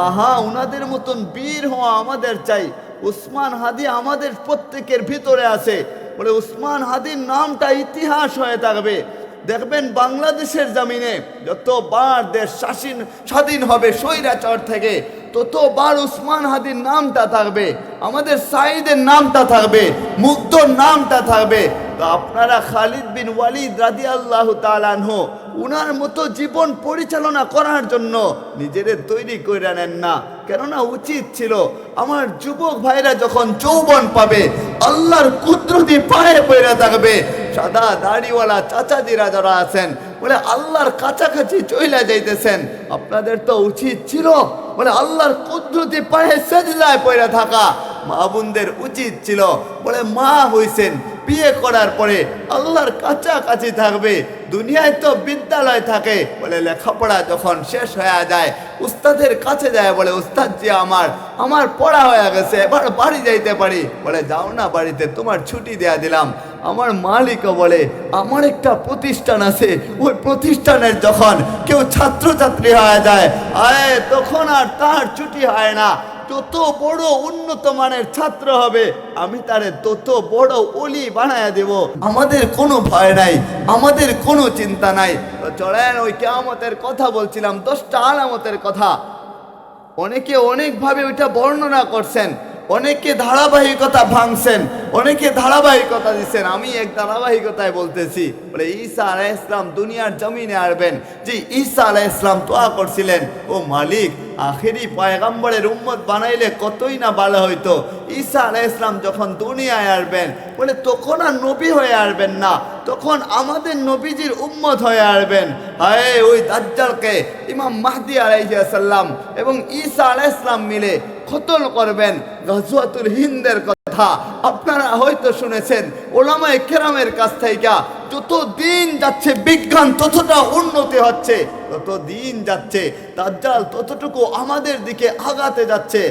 S1: আহা, উনাদের মতন বীর হওয়া আমাদের চাই। উসমান হাদি আমাদের প্রত্যেকের ভিতরে আছে। বলে উসমান হাদির নামটা ইতিহাস হয়ে থাকবে। দেখবেন বাংলাদেশের জমিনে যতবার দেশ স্বাধীন হবে স্বৈরাচার থেকে, ততবার উসমান হাদির নামটা থাকবে, আমাদের সাইদের নামটা থাকবে, মুগ্ধর নামটা থাকবে। তো আপনারা খালিদ বিন ওয়ালিদ রাদিয়াল্লাহু তাআলা আনহু উনার মতো জীবন পরিচালনা করার জন্য নিজেদের তৈরি করে নেন না। কেননা উচিত ছিল আমার যুবক ভাইরা যখন যৌবন পাবে, আল্লাহর কুদরতি পায়ে পড়ে থাকবে, সাদা দাড়িওয়ালা চাচাজিরা যারা আছেন বলে আল্লাহর কাছাকাছি চলে যাইতেছেন, আপনাদের তো উচিত ছিল বলে আল্লাহর কুদরতি পায়ে সেজদায় পড়ে থাকা। মা বোনদের উচিত ছিল বলে মা হইছেন, বিয়ে করার পরে আল্লাহর কাছাকাছি থাকবে। দুনিয়ায় তো বিদ্যালয় থাকে, বলে লেখাপড়া যখন শেষ হয়ে যায় উস্তাদের কাছে যায়, বলে উস্তাদ জি আমার পড়া হয়ে গেছে, এবার বাড়ি যাইতে পারি। বলে যাও না বাড়িতে, তোমার ছুটি দেয়া দিলাম। আমার মালিকও বলে আমার একটা প্রতিষ্ঠান আছে, ওই প্রতিষ্ঠানের যখন কেউ ছাত্রছাত্রী হয়ে যায় তখন আর তার ছুটি হয় না। যত বড় উন্নত মানের ছাত্র হবে আমি তারে তত বড় ওলি বানায় দেব। আমাদের কোনো ভয় নাই, আমাদের কোনো চিন্তা নাই। তো চলেন ওই কিয়ামতের কথা বলছিলাম, 10টা আলামতের কথা। অনেকে অনেকভাবে ওইটা বর্ণনা করছেন, অনেকে ধারাবাহিকতা ভাঙছেন, অনেকে ধারাবাহিকতা দিচ্ছেন। আমি এক ধারাবাহিকতায় বলতেছি, বলে ঈসা আলাইহিস সালাম দুনিয়ার জমিনে আসবেন। যে ঈসা আলাইহিস সালাম দোয়া করছিলেন, ও মালিক আখেরি পয়গম্বরের উম্মত বানাইলে কতই না ভালো হইতো। ঈসা আলাইহিস সালাম যখন দুনিয়ায় আসবেন বলে তখন আর নবী হয়ে আসবেন না, তখন আমাদের নবীজির উম্মত হয়ে আসবেন। হায়, ওই দাজ্জালকে ইমাম মাহদি আলাইহিস সালাম এবং ঈসা আলাইহিস সালাম মিলে কতল করবেন। গজওয়াতুল হিন্দের কথা আপনারা হয়তো শুনেছেন, ওলামায়ে কেরামের কাছ থেকে যত দিন যাচ্ছে বিজ্ঞান ততটা উন্নতি হচ্ছে, তত দিন যাচ্ছে দাজ্জাল ততটুকু আমাদের দিকে আগাতে যাচ্ছে।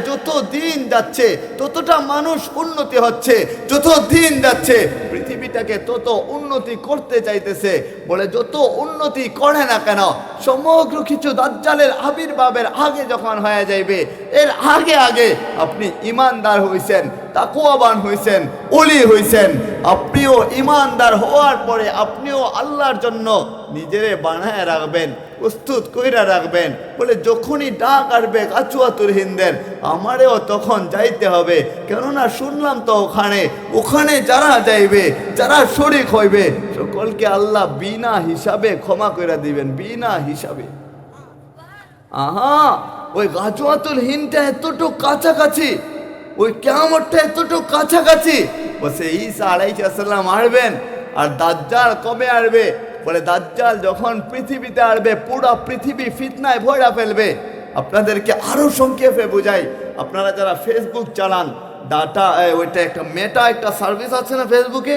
S1: যত দিন যাচ্ছে ততটা মানুষ উন্নতি হচ্ছে, যত দিন যাচ্ছে পৃথিবীটাকে তত উন্নতি করতে চাইতেছে। বলে যত উন্নতি করে না কেন, সমগ্র কিছু দাজ্জালের আবির্ভাবের আগে যখন হয়ে যাইবে, এর আগে আগে আপনি ইমানদার হইছেন, তাকওয়াবান হইছেন, ওলি হইছেন, আপনিও ইমানদার হওয়ার পরে আপনিও আল্লাহর জন্য নিজেরে বানায় রাখবেন, প্রস্তুত কইরা রাখবেন। বলে যখনই ডাক আসবে কাচুয়াতুল হিন্দের, আমারেও তখন যাইতে হবে। কেননা শুনলাম তো ওখানে যারা যাইবে, যারা শরীক হইবে, সকলকে আল্লাহ বিনা হিসাবে ক্ষমা কইরা দিবেন, বিনা হিসাবে। ওই গাজওয়াতুল হিন্দটা এতটুকু কাছাকাছি, ওই কিয়ামতটা এতটুকু কাছাকাছি। বসে ঈসা আলাইহিস সালাম আসবেন। আর দাজ্জাল কবে আসবে? বলে দাজ্জাল যখন পৃথিবীতে আসবে, পুরো পৃথিবী ফিতনায় ভরা ফেলবে। আপনাদেরকে আরো সংক্ষেপে বুঝাই। আপনারা যারা ফেসবুক চালান, ডাটা ওইটা একটা মেটা একটা সার্ভিস আছে না ফেসবুকে,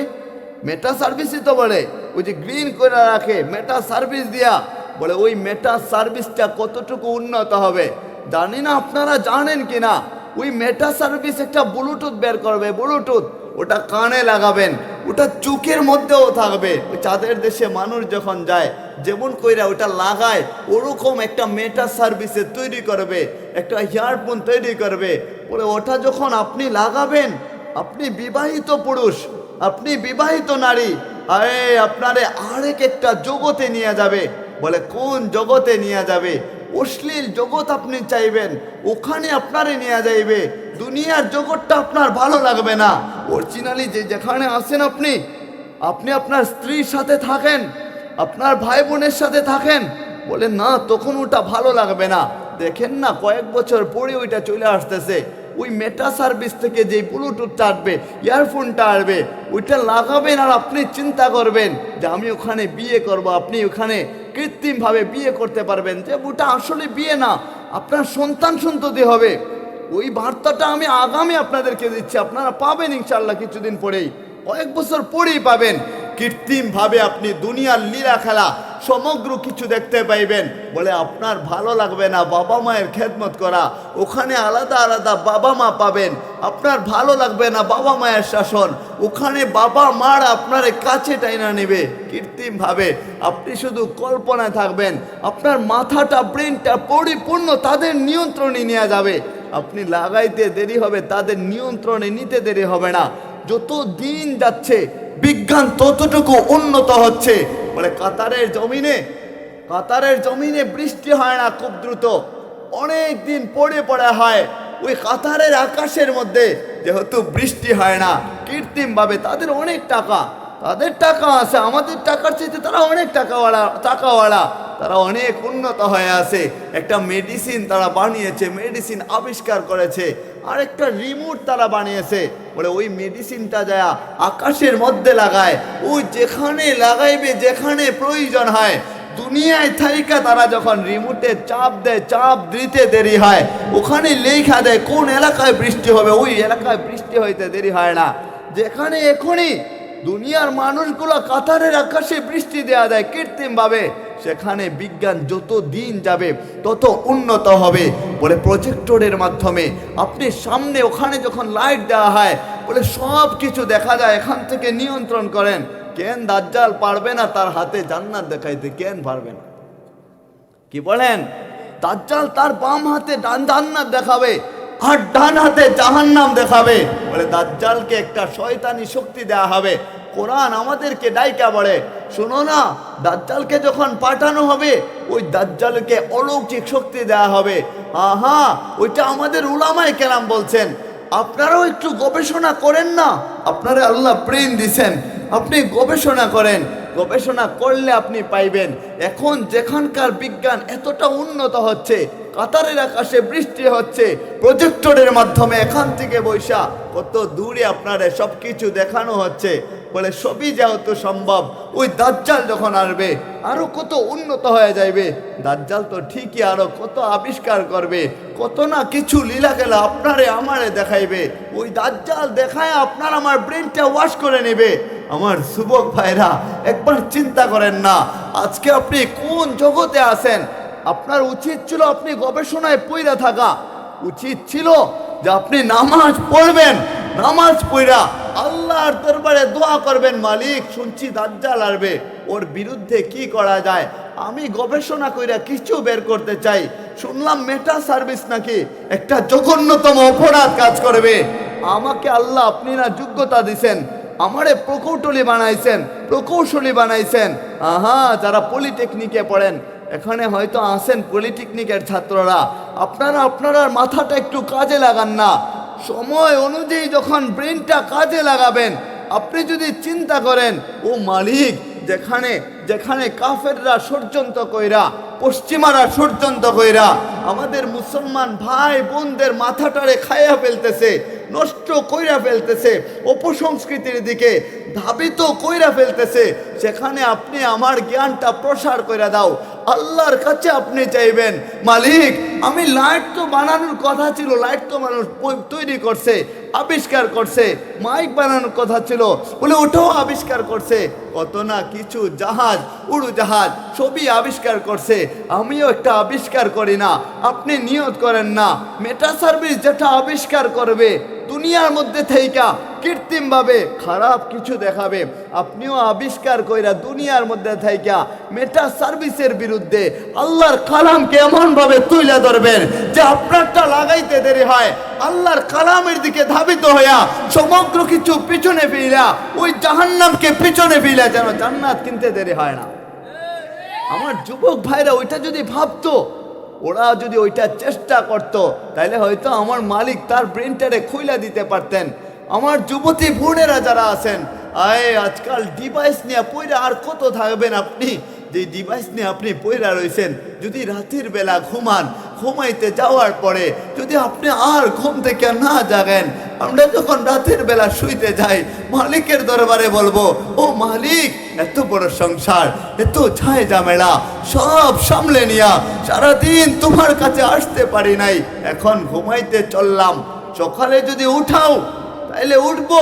S1: মেটা সার্ভিসই তো বলে, ওই যে গ্রিন করে রাখে মেটা সার্ভিস দিয়া। বলে ওই মেটা সার্ভিসটা কতটুকু উন্নত হবে জানি না, আপনারা জানেন কিনা। ওই মেটা সার্ভিস একটা ব্লুটুথ বের করবে, ব্লুটুথ, ওটা কানে লাগাবেন, ওটা চোখের মধ্যেও থাকবে। ওই চাঁদের দেশে মানুষ যখন যায় যেমন কইরা ওটা লাগায়, ওরকম একটা মেটা সার্ভিসে তৈরি করবে, একটা ইয়ারফোন তৈরি করবে। বলে ওটা যখন আপনি লাগাবেন, আপনি বিবাহিত পুরুষ, আপনি বিবাহিত নারী, আপনারে আরেক একটা জগতে নিয়ে যাবে। বলে কোন জগতে নিয়ে যাবে? অশ্লীল জগৎ আপনি চাইবেন, ওখানে আপনারে নিয়ে যাইবে। দুনিয়ার জগৎটা আপনার ভালো লাগবে না। অরিজিনালি যেখানে আসেন আপনি আপনার স্ত্রীর সাথে থাকেন, আপনার ভাই বোনের সাথে থাকেন। বলে না, তখন ওটা ভালো লাগবে না। দেখেন না, কয়েক বছর পরে ওইটা চলে আসতেছে। ওই মেটা সার্ভিস থেকে যে ব্লুটুথটা আসবে, ইয়ারফোনটা আসবে, ওইটা লাগাবেন আর আপনি চিন্তা করবেন যে আমি ওখানে বিয়ে করব। আপনি ওখানে কৃত্রিমভাবে বিয়ে করতে পারবেন, যে ওটা আসলে বিয়ে না, আপনার সন্তান সন্ততি হবে। ওই বার্তাটা আমি আগামী আপনাদেরকে দিচ্ছি, আপনারা পাবেন ইনশাল্লাহ কিছুদিন পরেই, কয়েক বছর পরেই পাবেন। কৃত্রিমভাবে আপনি দুনিয়ার লীলা খেলা সমগ্র কিছু দেখতে পাইবেন। বলে আপনার ভালো লাগবে না বাবা মায়ের খেদমত করা, ওখানে আলাদা আলাদা বাবা মা পাবেন। আপনার ভালো লাগবে না বাবা মায়ের শাসন, ওখানে বাবা মারা আপনার কাছে টাইনা নেবে কৃত্রিমভাবে। আপনি শুধু কল্পনায় থাকবেন, আপনার মাথাটা ব্রেনটা পরিপূর্ণ তাদের নিয়ন্ত্রণে নিয়ে যাবে। আপনি লাগাইতে দেরি হবে, তাদের নিয়ন্ত্রণে নিতে দেরি হবে না। যত দিন যাচ্ছে বিজ্ঞান ততটুকু উন্নত হচ্ছে। বলে কাতারের জমিনে বৃষ্টি হয় না খুব দ্রুত, অনেক দিন পরে পড়ে হয়। ওই কাতারের আকাশের মধ্যে যেহেতু বৃষ্টি হয় না, কৃত্রিমভাবে তাদের অনেক টাকা, তাদের টাকা আছে, আমাদের টাকার চাইতে তারা অনেক টাকাওয়ালা, তারা অনেক উন্নত হয়ে আছে। একটা মেডিসিন তারা বানিয়েছে, মেডিসিন আবিষ্কার করেছে, আর একটা রিমোট তারা বানিয়েছে। বলে ওই মেডিসিনটা যায় আকাশের মধ্যে লাগায়, ওই যেখানে লাগাইবে, যেখানে প্রয়োজন হয়। দুনিয়ায় থাইকা তারা যখন রিমোটে চাপ দেয়, চাপ দিতে দেরি হয়, ওখানে লেখা দেয় কোন এলাকায় বৃষ্টি হবে, ওই এলাকায় বৃষ্টি হইতে দেরি হয় না। যেখানে এখনই দুনিয়ার মানুষগুলো কাতারের আকাশে বৃষ্টি দেওয়া দেয় কৃত্রিমভাবে, সেখানে বিজ্ঞান যত দিন যাবে তত উন্নত হবে। বলে প্রজেক্টরের মাধ্যমে আপনি সামনে ওখানে যখন লাইট দেওয়া হয়, বলে সব কিছু দেখা যায়, এখান থেকে নিয়ন্ত্রণ করেন। কেন দাজ্জাল পারবে না তার হাতে জান্নাত দেখাইতে? কেন পারবে না? কি বলেন? দাজ্জাল তার বাম হাতে জান্নাত দেখাবে আর ডান হাতে জাহান্নাম দেখাবে। বলে দাজ্জালকে একটা শয়তানি শক্তি দেওয়া হবে। কোরআন আমাদেরকে ডাইকা বলে, শোনো না, দাজ্জালকে যখন পাঠানো হবে, ওই দাজ্জালকে অলৌকিক শক্তি দেওয়া হবে। ওইটা আমাদের উলামায়ে কেরাম বলছেন। আপনারাও একটু গবেষণা করেন না, আপনারা আল্লাহ ব্রেন দিছেন, আপনি গবেষণা করেন, গবেষণা করলে আপনি পাইবেন। এখন যেখানকার বিজ্ঞান এতটা উন্নত হচ্ছে, কাতারের আকাশে বৃষ্টি হচ্ছে, প্রজেক্টরের মাধ্যমে এখান থেকে বৈশা কত দূরে আপনারা সব কিছু দেখানো হচ্ছে। বলে সবই যেহেতু সম্ভব, ওই দাজ্জাল যখন আসবে আরো কত উন্নত হয়ে যাবে। দাজ্জাল তো ঠিকই আরো কত আবিষ্কার করবে, কত না কিছু লীলা খেলা আপনারে আমারে দেখাইবে। ওই দাজ্জাল দেখায় আপনার আমার ব্রেনটা ওয়াশ করে নেবে। আমার যুবক ভাইরা একবার চিন্তা করেন না, আজকে আপনি কোন জগতে আছেন। আপনার উচিত ছিল আপনি গবেষণায় পইরা থাকা, উচিত ছিল যে আপনি নামাজ পড়বেন, নামাজ পড়া আল্লাহর দরবারে দোয়া করবেন, মালিক শুনছি দাজ্জাল আসবে, ওর বিরুদ্ধে কি করা যায়, আমি গবেষণা কইরা কিছু বের করতে চাই। শুনলাম মেটা সার্ভিস নাকি একটা জঘন্যতম অপরাধ কাজ করবে। আমাকে আল্লাহ আপনি না যোগ্যতা দিছেন, আমারে প্রকৌশলী বানাইছেন। যারা পলিটেকনিকে পড়েন, এখানে হয়তো আসেন পলিটেকনিকের ছাত্ররা, আপনারা মাথাটা একটু কাজে লাগান না। সময় অনুযায়ী যখন ব্রেনটা কাজে লাগাবেন, আপনি যদি চিন্তা করেন ও মালিক, যেখানে যেখানে কাফেররা ষড়যন্ত্র কইরা, পশ্চিমারা ষড়যন্ত্র কইরা আমাদের মুসলমান ভাই বোনদের মাথাটারে খাইয়া ফেলতেছে, নষ্ট কইরা ফেলতেছে, অপসংস্কৃতির দিকে ধাবিত কইরা ফেলতেছে, সেখানে আপনি আমার জ্ঞানটা প্রসার কইরা দাও। আল্লাহর কাছে আপনি চাইবেন, মালিক আমি লাইট তো বানানোর কথা ছিল, লাইট তো মানুষ তৈরি করছে, আবিষ্কার করছে, মাইক বানানোর কথা ছিল বলে ওটাও আবিষ্কার করছে, কত না কিছু, জাহাজ, উড়োজাহাজ সবই আবিষ্কার করছে, আমিও একটা আবিষ্কার করি না? আপনি নিয়ত করেন না মেটা সার্ভিস যেটা আবিষ্কার করবে দুনিয়ার মধ্যে থেইকা কৃত্রিমভাবে খারাপ কিছু দেখাবে, আপনিও আবিষ্কার কইরা দুনিয়ার মধ্যে থাইকা মেটা সার্ভিসের বিরুদ্ধে আল্লাহর কালামকে এমন ভাবে তুলে ধরবেন যে আপনারটা লাগাইতে দেরি হয়, আল্লাহর কালামের দিকে ধাবিত হইয়া সমগ্র কিছু পিছনে ফিরা, ওই জাহান্নামকে পিছনে ফিরা যেন জান্নাত কিনতে দেরি হয় না। আমার যুবক ভাইরা ওইটা যদি ভাবতো, ওরা যদি ওইটা চেষ্টা করত, তাহলে হয়তো আমার মালিক তার ব্রেনটারে খুইলা দিতে পারতেন। আমার যুবতী বোনেরা যারা আছেন, আজকাল ডিভাইস নিয়ে পয়রা আর কত থাকবেন আপনি, যে ডিভাইস নিয়ে আপনি পয়রা রয়েছেন, যদি রাতের বেলা ঘুমান, ঘুমাইতে যাওয়ার পরে যদি আপনি আর ঘুম থেকে না জাগেন, আমরা যখন রাতের বেলা শুইতে যাই মালিকের দরবারে বলবো, ও মালিক এত বড় সংসার, এত ছায় ঝামেলা সব সামলে নিয়া সারাদিন তোমার কাছে আসতে পারি নাই, এখন ঘুমাইতে চললাম, সকালে যদি উঠাও তাইলে উঠবো,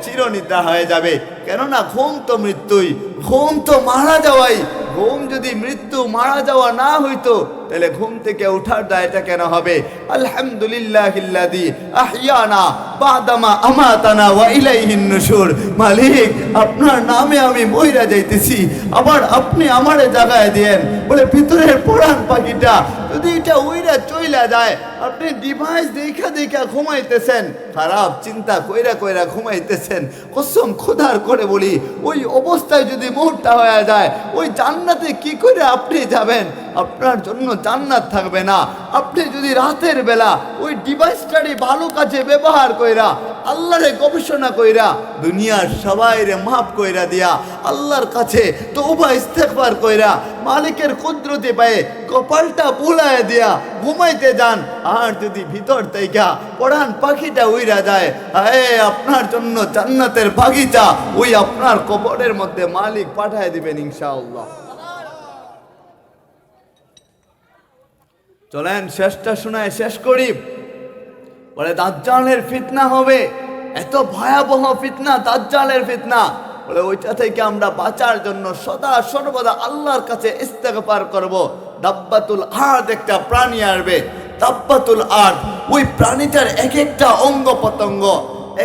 S1: চিরনিদ্রা হয়ে যাবে। কেননা ঘুম তো মৃত্যুই, ঘুম তো মারা যাওয়াই, ঘুম যদি মৃত্যু মারা যাওয়া না হইতো তাহলে ঘুম থেকে উঠার দায়টা কেন হবে? আলহামদুলিল্লাহিল্লাযী আহইয়ানা বাদামা আমাতানা ওয়া ইলাইহিন নুশুর। মালিক আপনার নামে আমি মইরা যাইতেছি, আবার আপনি আমারে জাগায় দেন। বলে ভিতরের পুরান পাখিটা যদি এটা উইরা চইলা যায়, আপনি ডিভাইস দেখা দেখা ঘুমাইতেছেন, খারাপ চিন্তা কইরা কইরা ঘুমাইতেছেন, কসম খোদার করে বলি ওই অবস্থায় যদি মুহূর্তটা হয়ে যায়, ওই জান্নাতে কি করে আপনি যাবেন? আপনার জন্য জান্নাত থাকবে না। আপনি যদি রাতের বেলা ওই ডিভাইসটারই ভালো কাজে ব্যবহার কইরা, আল্লাহরে গবেষণা কইরা, দুনিয়ার সবাইরে মাফ কইরা দিয়া, আল্লাহর কাছে তওবা ইস্তেগফার কইরা, মালিকের কুদরতে পায়ে কপালটা বুলায় দিয়া ঘুমাইতে যান, আর যদি ভিতর থেকে পরাণ পাখিটা উইরা যায়, আপনার জন্য জান্নাতের বাগিচা ওই আপনার কবরের মধ্যে মালিক পাঠায় দিবেন ইনশাআল্লাহ। চলেন শেষটা শোনায় শেষ করি। বলে দাজ্জালের ফিতনা হবে, এত ভয়াবহ ফিতনা, দাজ্জালের ফিতনা। বলে ওইটা থেকে আমরা বাঁচার জন্য সদা সর্বদা আল্লাহর কাছে ইস্তেগফার করব। দাব্বাতুল আরদ একটা প্রাণী আসবে, দাব্বাতুল আরদ, ওই প্রাণীটার এক একটা অঙ্গ প্রত্যঙ্গ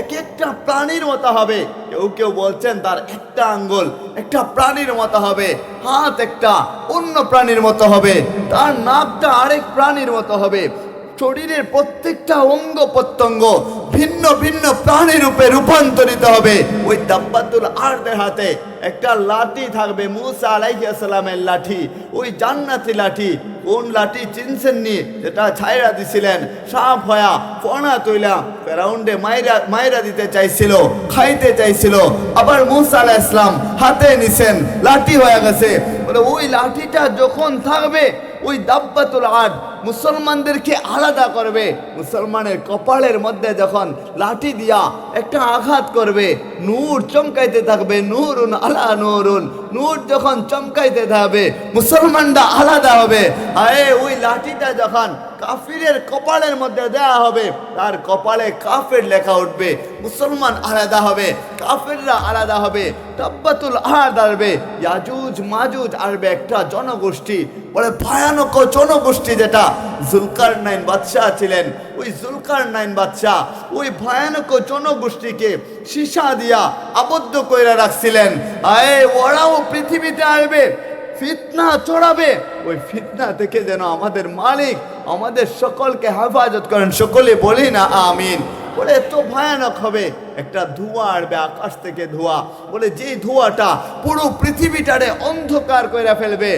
S1: এক একটা প্রাণীর মতো হবে। কেউ কেউ বলছেন তার একটা আঙ্গুল একটা প্রাণীর মতো হবে, হাত একটা অন্য প্রাণীর মতো হবে, তার নাকটা আরেক প্রাণীর মতো হবে, শরীরের প্রত্যেকটা অঙ্গ প্রত্যঙ্গ ভিন্ন ভিন্ন প্রাণী রূপে রূপান্তরিত হবে। ওই দাব্বাতুল আরদের হাতে একটা লাঠি থাকবে, মুসা আলাইহিস সালামের লাঠি, ওই জান্নাতি লাঠি। কোন লাঠি চিনছেন নি? যেটা ছাইরা দিছিলেন, সাপ হয়া ফনা তৈলা ফেরাউন্ডে মাইরা দিতে চাইছিল, খাইতে চাইছিল, আবার মুসা আলাইহিস সালাম হাতে নিছেন, লাঠি হয়ে গেছে। বলে ওই লাঠিটা যখন থাকবে, ওই দাব্বাতুল আরদ মুসলমানদেরকে আলাদা করবে। মুসলমানের কপালের মধ্যে যখন লাঠি দিয়া একটা আঘাত করবে, নূর চমকাইতে থাকবে, নূরুন আলা নূরুন, নূর যখন চমকাইতে থাকবে মুসলমানরা আলাদা হবে। ওই লাঠিটা যখন কাফিরের কপালের মধ্যে দেয়া হবে, তার কপালে কাফের লেখা উঠবে, মুসলমান আলাদা হবে, কাফেররা আলাদা হবে, তাব্বাতুল আহাদ আসবে, ইয়াজুজ মাজুজ আসবে, একটা জনগোষ্ঠী, বলে ভয়ানক জনগোষ্ঠী, যেটা জুলকারনাইন বাদশাহ ছিলেন, ওই জুলকারনাইন বাদশাহ ওই ভয়ানক জনগোষ্ঠীকে সীসা দিয়া আবদ্ধ করে রাখছিলেন। ওরাও পৃথিবীতে আসবে, ফিতনা ছড়াবে, ওই ফিতনা থেকে যেন আমাদের মালিক আমাদের সকলকে হেফাজত করেন, সকলে বলি না আমিন। বলে এত ভয়ানক হবে, একটা ধোঁয়া আসবে, আকাশ থেকে ধোঁয়া, বলে যেই ধোঁয়াটা পুরো পৃথিবীটারে অন্ধকার করে ফেলবে।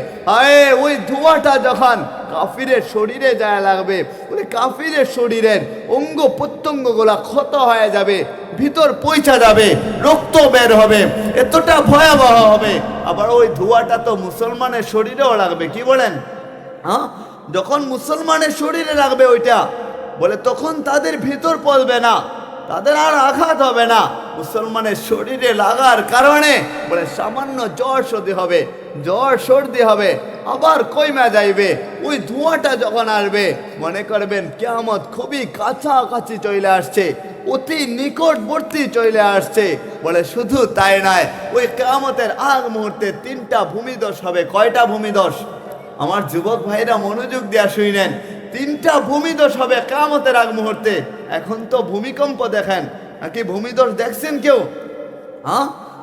S1: ওই ধোঁয়াটা যখন কাফিরের শরীরে যায় লাগবে, বলে কাফিরের শরীরের অঙ্গ প্রত্যঙ্গ গুলা ক্ষত হয়ে যাবে, ভিতর পৌঁছা যাবে, রক্ত বের হবে, এতটা ভয়াবহ হবে। আবার ওই ধোঁয়াটা তো মুসলমানের শরীরেও লাগবে, কি বলেন? যখন মুসলমানের শরীরে লাগবে ওইটা, বলে তখন তাদের ভিতর পড়বে না, তাদের আর আঘাত হবে না। মুসলমানের শরীরে লাগার কারণে বলে সামান্য জ্বর সর্দি হবে, আবার কইমা যাইবে। ওই ধোঁয়াটা যখন আসবে, মনে করবেন কিয়ামত খুবই কাছাকাছি চলে আসছে, অতি নিকটবর্তী চলে আসছে। বলে শুধু তাই নয়, ওই কিয়ামতের আগ মুহূর্তে 3টা ভূমিধস হবে। কয়টা ভূমিধস? আমার যুবক ভাইরা মনোযোগ দিয়া শুনেন, 3টা ভূমিধস হবে কিয়ামতের আগ মুহূর্তে। এখন তো ভূমিকম্প দেখেন, নাকি ভূমিধস দেখছেন কেউ?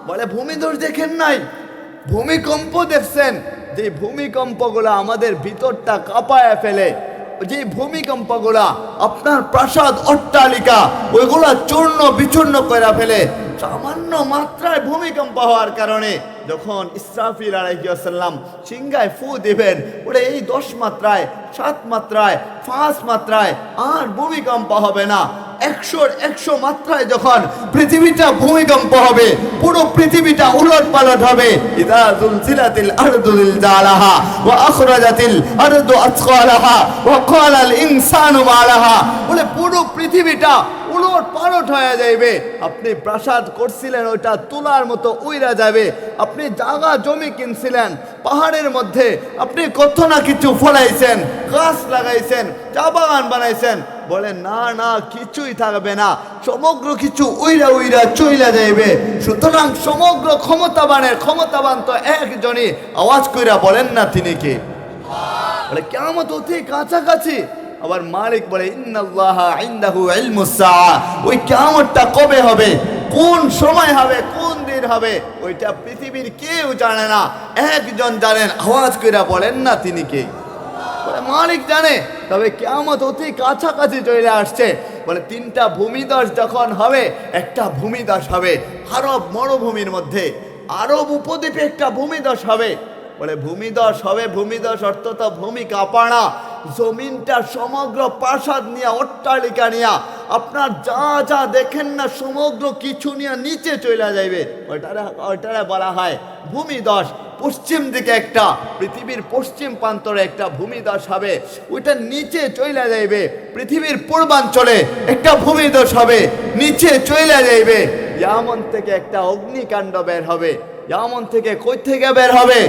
S1: বলে ভূমিধস দেখেন নাই, ভূমিকম্প দেখছেন। যে ভূমিকম্পগুলা আমাদের ভিতরটা কাঁপায় ফেলে, যে ভূমিকম্পগুলা আপনার প্রাসাদ অট্টালিকা ওইগুলা চূর্ণ বিচূর্ণ করে ফেলে। সামান্য মাত্রায় ভূমিকম্প হওয়ার কারণে যখন ইসরাফিল আলাইহিস সালাম সিংহায় ফু দিবেন, ওরে এই 10 মাত্রায়, 7 মাত্রায়, 5 মাত্রায় আর ভূমিকম্প হবে না। 100 মাত্রায় যখন পৃথিবীটা ভূমিকম্প হবে, পুরো পৃথিবীটা উলট পালট হবে। ইদা যুলজিলাতিল আরদু জিলজালাহা ওয়া আখরাজাতিল আরদু আসকালাহা ওয়া ক্বালাল ইনসানু মা লাহা, বলে পুরো পৃথিবীটা উলট পালট হয়ে যাবে। আপনি প্রাসাদ করছিলেন, ওইটা তুলার মতো উইরা যাবে। আপনি জায়গা জমি কিনছিলেন পাহাড়ের মধ্যে, আপনি কত না কিছু ফলাইছেন, গাছ লাগাইছেন, চা বাগান বানাইছেন, বলে না কিছুই থাকবে না, সমগ্র কিছু উইরা চইলা যাইবে। সুতরাং সমগ্র ক্ষমতাবান তো একজনই। আওয়াজ কইরা বলেন না তিনি কে? বলে কিয়ামত অতি কাছাকাছি। আবার মালিক বলে ইন্নাল্লাহা ইনদাহু ইলমুস সাআ, ওই কিয়ামতটা কবে হবে, কোন সময় হবে, কোন দিন হবে, ওইটা পৃথিবীর কেউ জানে না, একজন জানেন। আওয়াজ কইরা বলেন না তিনি কে? বলে মালিক জানে। তবে কিয়ামত অতি কাছাকাছি চলে আসছে। বলে 3টা ভূমিধস যখন হবে, একটা ভূমিধস হবে আরব মরুভূমির মধ্যে, আরব উপদ্বীপে একটা ভূমিধস হবে। বলে ভূমিধস হবে, ভূমিধস অর্থ তো ভূমি কাঁপানা, জমিনটা সমগ্র প্রাসাদ নিয়ে, অট্টালিকা নিয়ে, আপনার যা দেখেন না সমগ্র কিছু নিয়ে নিচে চলে যাইবে। ওইটারে বলা হয় ভূমিধস। পশ্চিম দিকে একটা, পৃথিবীর পশ্চিম প্রান্তরে একটা ভূমিধস হবে, ওইটা নিচে চলে যাইবে। পৃথিবীর পূর্বাঞ্চলে একটা ভূমিধস হবে, নিচে চলে যাইবে। ইয়ামন থেকে একটা অগ্নিকাণ্ড বের হবে। ইয়ামন থেকে কই থেকে বের হবে?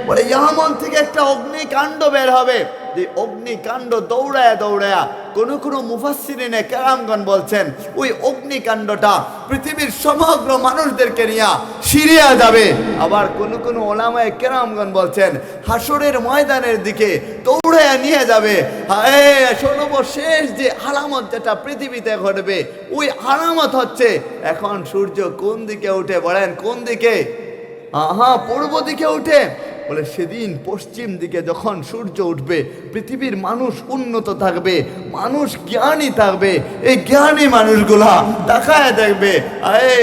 S1: বলে ইয়ামন থেকে একটা অগ্নিকাণ্ড বের হবে। যে অগ্নিকাণ্ড দৌড়ায়া কোন মুফাসসিরিনে কেরামগণ বলছেন, ওই অগ্নিকাণ্ডটা পৃথিবীর সমগ্র মানুষদেরকে নিয়ে সিরিয়া যাবে। আবার কোন ওলামায়ে কেরামগণ বলছেন হাসরের ময়দানের দিকে দৌড়ায়া নিয়ে যাবে। সর্বশেষ যে আলামত যেটা পৃথিবীতে ঘটবে, ওই আলামত হচ্ছে এখন সূর্য কোন দিকে উঠে, বলেন কোন দিকে? পূর্ব দিকে উঠে। বলে সেদিন পশ্চিম দিকে যখন সূর্য উঠবে, পৃথিবীর মানুষ উন্নত থাকবে, মানুষ জ্ঞানী থাকবে। এই জ্ঞানী মানুষগুলা তাকায় দেখবে,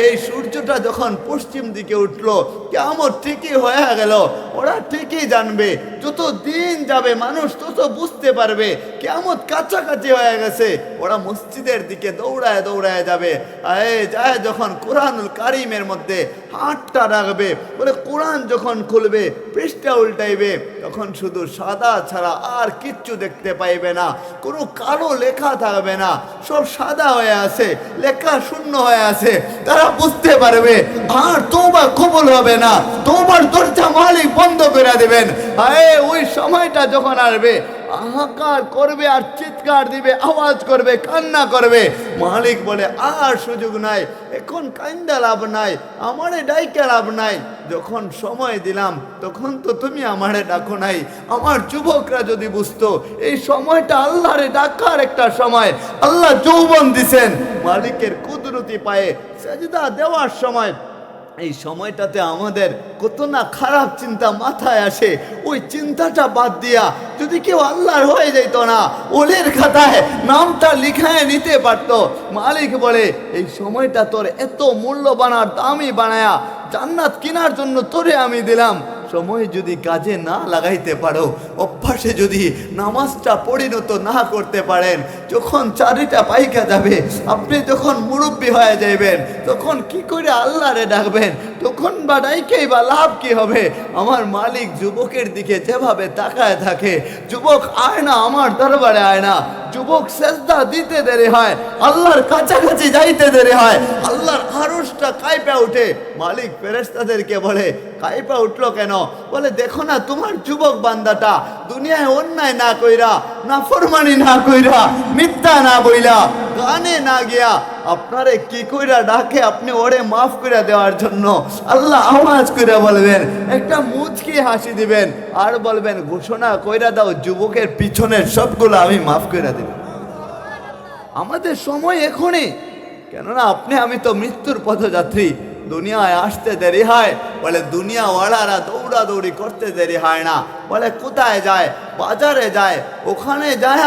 S1: এই সূর্যটা যখন পশ্চিম দিকে উঠলো, কিয়ামত ঠিকই হয়ে গেল। ওরা ঠিকই জানবে, যত দিন যাবে মানুষ তত বুঝতে পারবে কিয়ামত কাছাকাছি হয়ে গেছে। ওরা মসজিদের দিকে দৌড়ায় যাবে। যায় যখন কোরআনুল কারিমের মধ্যে হাতটা রাখবে, বলে কোরআন যখন খুলবে, পৃষ্ঠা উল্টাইবে, তখন শুধু সাদা ছাড়া আর কিচ্ছু দেখতে পাইবে না। কোনো কালো লেখা থাকবে না, সব সাদা হয়ে আছে, লেখা শূন্য হয়ে আছে। তারা বুঝতে পারবে আর তওবা কবুল হবে না, তওবার দরজা মালিক বন্ধ করে দেবেন। ওই সময়টা যখন আসবে, হাহাকার করবে আর চিৎকার দিবে, আওয়াজ করবে, কান্না করবে। মালিক বলে আর সুযোগ নাই, এখন কান্দা লাভ নাই, আমারে ডাইকা লাভ নাই। যখন সময় দিলাম তখন তো তুমি আমারে ডাকো নাই। আমার যুবকরা যদি বুঝতো এই সময়টা আল্লাহরে ডাকার একটা সময়, আল্লাহ যৌবন দিছেন, মালিকের কুদরতি পায়ে সেজদা দেওয়ার সময়, এই সময়টাতে আমাদের কত না খারাপ চিন্তা মাথায় আসে। ওই চিন্তাটা বাদ দিয়া যদি কেউ আল্লাহর হয়ে যেত না, ওলের খাতায় নামটা লিখায় নিতে পারতো, মালিক বলে এই সময়টা তোর এত মূল্যবান আর দামি বানায়া জান্নাত কেনার জন্য তোরে আমি দিলাম। সময় যদি কাজে না লাগাইতে পারো, অভ্যাসে যদি নামাজটা পরিণত না করতে পারেন, যখন চারিটা পাইকা যাবে, আপনি যখন মুরব্বী হয়ে যাইবেন, তখন কি করে আল্লাহরে ডাকবেন? তখন বা ডাইকেই বা লাভ কি হবে? আমার মালিক যুবকের দিকে যেভাবে তাকায় থাকে, যুবক আয় না আমার দরবারে আয় না, যুবক সেজদা দিতে দেরি হয়, আল্লাহর কাছাকাছি যাইতে দেরি হয়, আল্লাহর আরশটা কাঁপে ওঠে। মালিক ফেরেশতাদেরকে বলে কাঁপে উঠলো কেন? বলে দেখো না তোমার যুবক বান্দাটা দুনিয়ায় অন্যায় না কইরা, নাফরমানি না কইরা, মিথ্যা না বইলা, গানে না গিয়া আপনারে কি কইরা ডাকে, আপনি ওরে মাফ করে দেওয়ার জন্য আল্লাহ আওয়াজ করে বলবেন, একটা মুচকি হাসি দিবেন আর বলবেন ঘোষণা কইরা দাও যুবকের পিছনের সবগুলো আমি মাফ করে দেব। আমাদের সময় এখনই, কেননা আপনি আমি তো মৃত্যুর পথযাত্রী, দুনিয়ায় আসতে দেরি হয়। বলে দুনিয়াওয়ালারা দৌড়াদৌড়ি করতে দেরি হয় না। বলে কোথায় যায়? বাজারে যায়, ওখানে যায়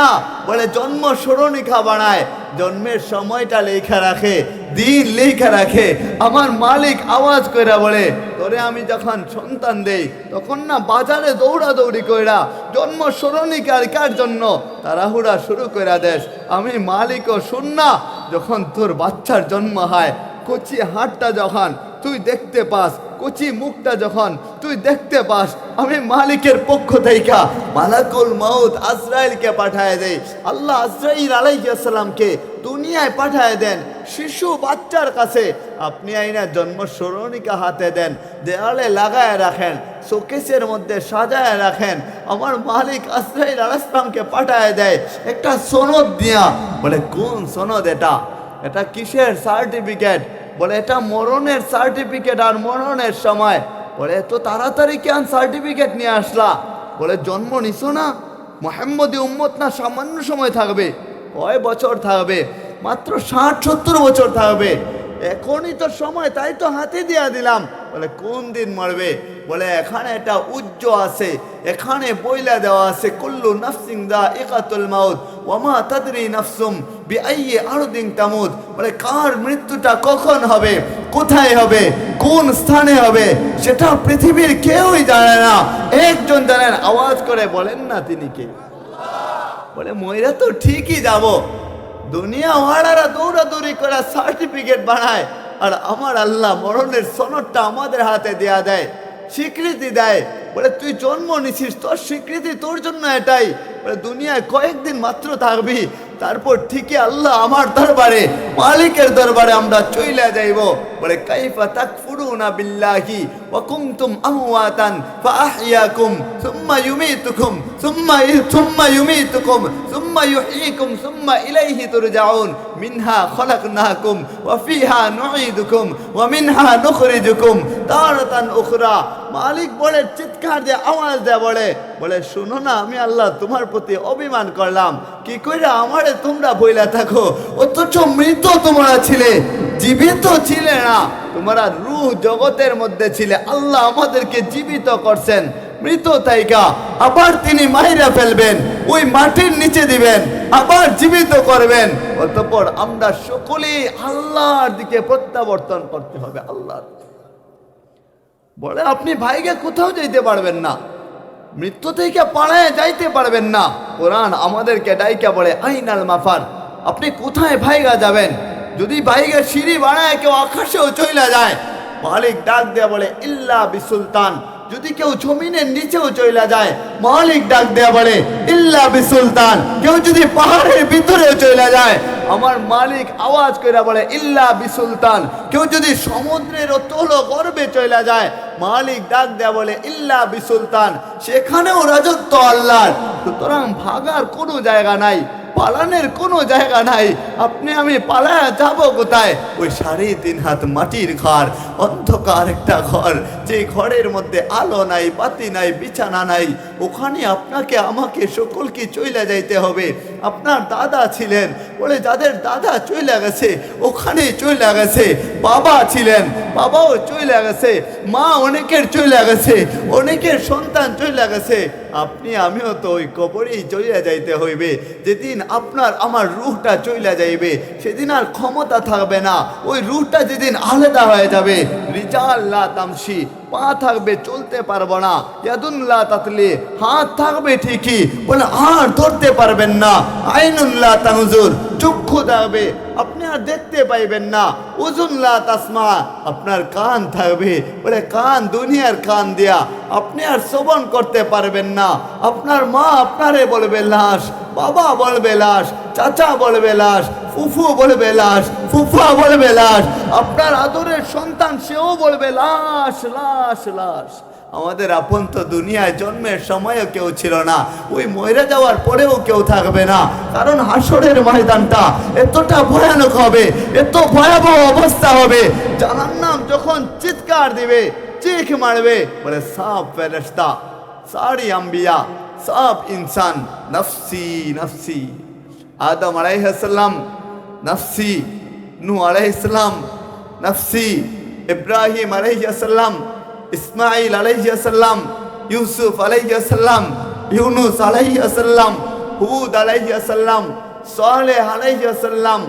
S1: বলে জন্ম স্মরণিকা বানায়, জন্মের সময়টা লেখা রাখে, দিন লেখা রাখে। আমার মালিক আওয়াজ কইরা বলে তোরে আমি যখন সন্তান দেই তখন না বাজারে দৌড়াদৌড়ি কইরা জন্ম স্মরণিকার জন্য তাড়াহুড়া শুরু কইরা দেশ। আমি মালিকও শুন না, যখন তোর বাচ্চার জন্ম হয়, কচি হাতটা যখন তুই দেখতে পাস, কচি মুখটা যখন তুই দেখতে পাস, আমি মালিকের পক্ষ থেকে মালাকুল মউত আজরাইলকে পাঠায় দেই। আল্লাহ আজরাইল আলাইহিস সালামকে দুনিয়ায় পাঠায় দেন শিশু বাচ্চার কাছে। আপনি আইনা জন্ম স্মরণিকা হাতে দেন, দেয়ালে লাগায় রাখেন, শোকেসের মধ্যে সাজায় রাখেন। আমার মালিক আজরাইল আলাইহিস সালামকে পাঠায় দেয় একটা সনদ দিয়া। বলে কোন সনদ এটা? এটা কিসের সার্টিফিকেট? বলে এটা মরণের সার্টিফিকেট। আর মরণের সময় বলে এত তাড়াতাড়ি কেন সার্টিফিকেট নিয়ে আসলা? বলে জন্ম নিছো না, মুহাম্মদী উম্মত না, সামান্য সময় থাকবে। কয় বছর থাকবে? মাত্র 60-70 বছর থাকবে। এখনই তো সময়, তাই তো হাতে দিয়া দিলাম। বলে কোন দিন মরবে? বলে এখানে এটা উজ্জ আছে, এখানে বইলা দেওয়া আছে কুল্লু নাফসিন যায়িকাতুল মাউত ওয়া মা তাদরি নাফসুম বিআইয়ি আরদিন তামুত। বলে কার মৃত্যুটা কখন হবে, কোথায় হবে, কোন স্থানে হবে, সেটা পৃথিবীর কেউই জানে না, একজন জানেন। আওয়াজ করে বলেন না তিনি কে? বলে মইরা তো ঠিকই যাব। দুনিয়াওয়ালারা দৌড়াদৌড়ি করে সার্টিফিকেট বানায়, আর আমার আল্লাহ মরণের সনদটা আমাদের হাতে দেয়া দেয়, স্বীকৃতি দেয়। বলে তুই জন্ম নিছিস, তোর স্বীকৃতি তোর জন্য এটাই। বলে দুনিয়ায় কয়েকদিন মাত্র থাকবি, তারপর ঠিকই আল্লাহ আমার দরবারে, মালিকের দরবারে আমরা চইলা যাইব। বলে কাইফা তাকফুরুনা বিল্লাহি ওয়া কুনতুম আমওয়াতান ফাআহইয়াকুম সুম্মা ইউমীতুকুম সুম্মা ইউমীতুকুম সুম্মা ইউহয়িকুম সুম্মা ইলাইহি তুরজাউন মিনহা খলাকনাকুম ওয়া ফিহা নুঈদুকুম ওয়া মিনহা নুখরিজুকুম তারাতান উখরা। মালিক বলে চিৎকার দিয়ে আওয়াজ দেয়, বলে শুনো না, আমি আল্লাহ তোমার প্রতি অভিমান করলাম, কি কইরা আমারে তোমরা বইলা থাকো, অথচ মৃত তোমরা ছিলে, জীবিত ছিলে না, তোমরা রূহ জগতের মধ্যে ছিলে। আল্লাহ আমাদেরকে জীবিত করছেন, মৃত তাইকা আবার তিনি মাইরা ফেলবেন, ওই মাটির নিচে দিবেন, আবার জীবিত করবেন। অতঃপর আমরা সকলেই আল্লাহর দিকে প্রত্যাবর্তন করতে হবে। আল্লাহ বলে আপনি ভাইকে কোথাও যাইতে পারবেন না, মৃত্যু থেকে পালায় যাইতে পারবেন না। কোরআন আমাদেরকে ডাইকা বলে আইনাল মাফার, আপনি কোথায় ভাইগা যাবেন? যদি ভাইগা সিঁড়ি বানায় কেউ আকাশেও চইলা যায়, মালিক ডাক দেয়া বলে ইল্লা বিসুলতান। যদি কেউ জমিনের নিচেও চইলা যায়, মালিক ডাক দেয়া বলে ইল্লা বিসুলতান। কেউ যদি পাহাড়ের ভিতরেও চইলা যায়, আমার মালিক আওয়াজ করে বলে ইল্লা বিসুলতান। কেউ যদি সমুদ্রের অতল গর্ভে চলে যায়, মালিক ডাক দেয়া বলে ইল্লা বিসুলতান, সেখানেও রাজত্ব আল্লাহর। সুতরাং ভাগার কোনো জায়গা নাই, পালানের কোনো জায়গা নাই। আপনি আমি পালায়া যাব কোথায়? ওই 3.5 হাত মাটির ঘর, অন্ধকার একটা ঘর, যে ঘরের মধ্যে আলো নাই, বাতি নাই, বিছানা নাই, ওখানে আপনাকে আমাকে সকলকে চলে যাইতে হবে। আপনার দাদা ছিলেন, বলে যাদের দাদা চলে গেছে ওখানে চলে গেছে। বাবা ছিলেন, বাবাও চলে গেছে। মা অনেকের চলে গেছে, অনেকের সন্তান চলে গেছে। আপনি আমিও তো ওই কবরেই চলে যাইতে হইবে। যেদিন আপনার আমার রূহটা চলে যাইবে, সেদিন আর ক্ষমতা থাকবে না। ওই রূহটা যেদিন আলাদা হয়ে যাবে, রিজাল লা তামশি, পা থাকবে চলতে পারবো না, ইয়াদুল্লাহ তাতলি, হাত থাকবে ঠিকই, বলে আর ধরতে পারবেন না, আইনুল্লাহ তানজুর, চক্ষু থাকবে আপনি আর দেখতে পাইবেন না, উজুল্লাহ তাসমা, আপনার কান থাকবে, বলে কান দুনিয়ার কান দিয়া আপনি আর শ্রবণ করতে পারবেন না। আপনার মা আপনারে বলবে লাশ, বাবা বলবে লাশ, চাচা বলবে লাশ, ফুফু বলবে লাশ, ফুফা বলবে লাশ, আপনার আদরের সন্তান সেও বলবে লাশ লাশ লাশ। আমাদের আপন তো দুনিয়ায় জন্মের সময়ও কেউ ছিল না, ওই মরে যাওয়ার পরেও কেউ থাকবে না। কারণ হাসরের ময়দানটা এতটা ভয়ানক হবে, এত ভয়াবহ অবস্থা হবে, জাহান্নাম যখন চিৎকার দিবে, চিখ মারবে, বলে সব ফেরেশতা, সারি আম্বিয়া, সব ইনসান নফসি নফসি। আদম আলাইহিস সালাম নফসি, নূহ আলাইহিস সালাম নফসি, ইব্রাহিম আলাইহিস সালাম, ইসমাইল আলাইহিস সালাম, ইউসুফ আলাইহিস সালাম, ইউনুস আলাইহিস সালাম, হুদ আলাইহিস সালাম, সালেহ আলাইহিস সালাম,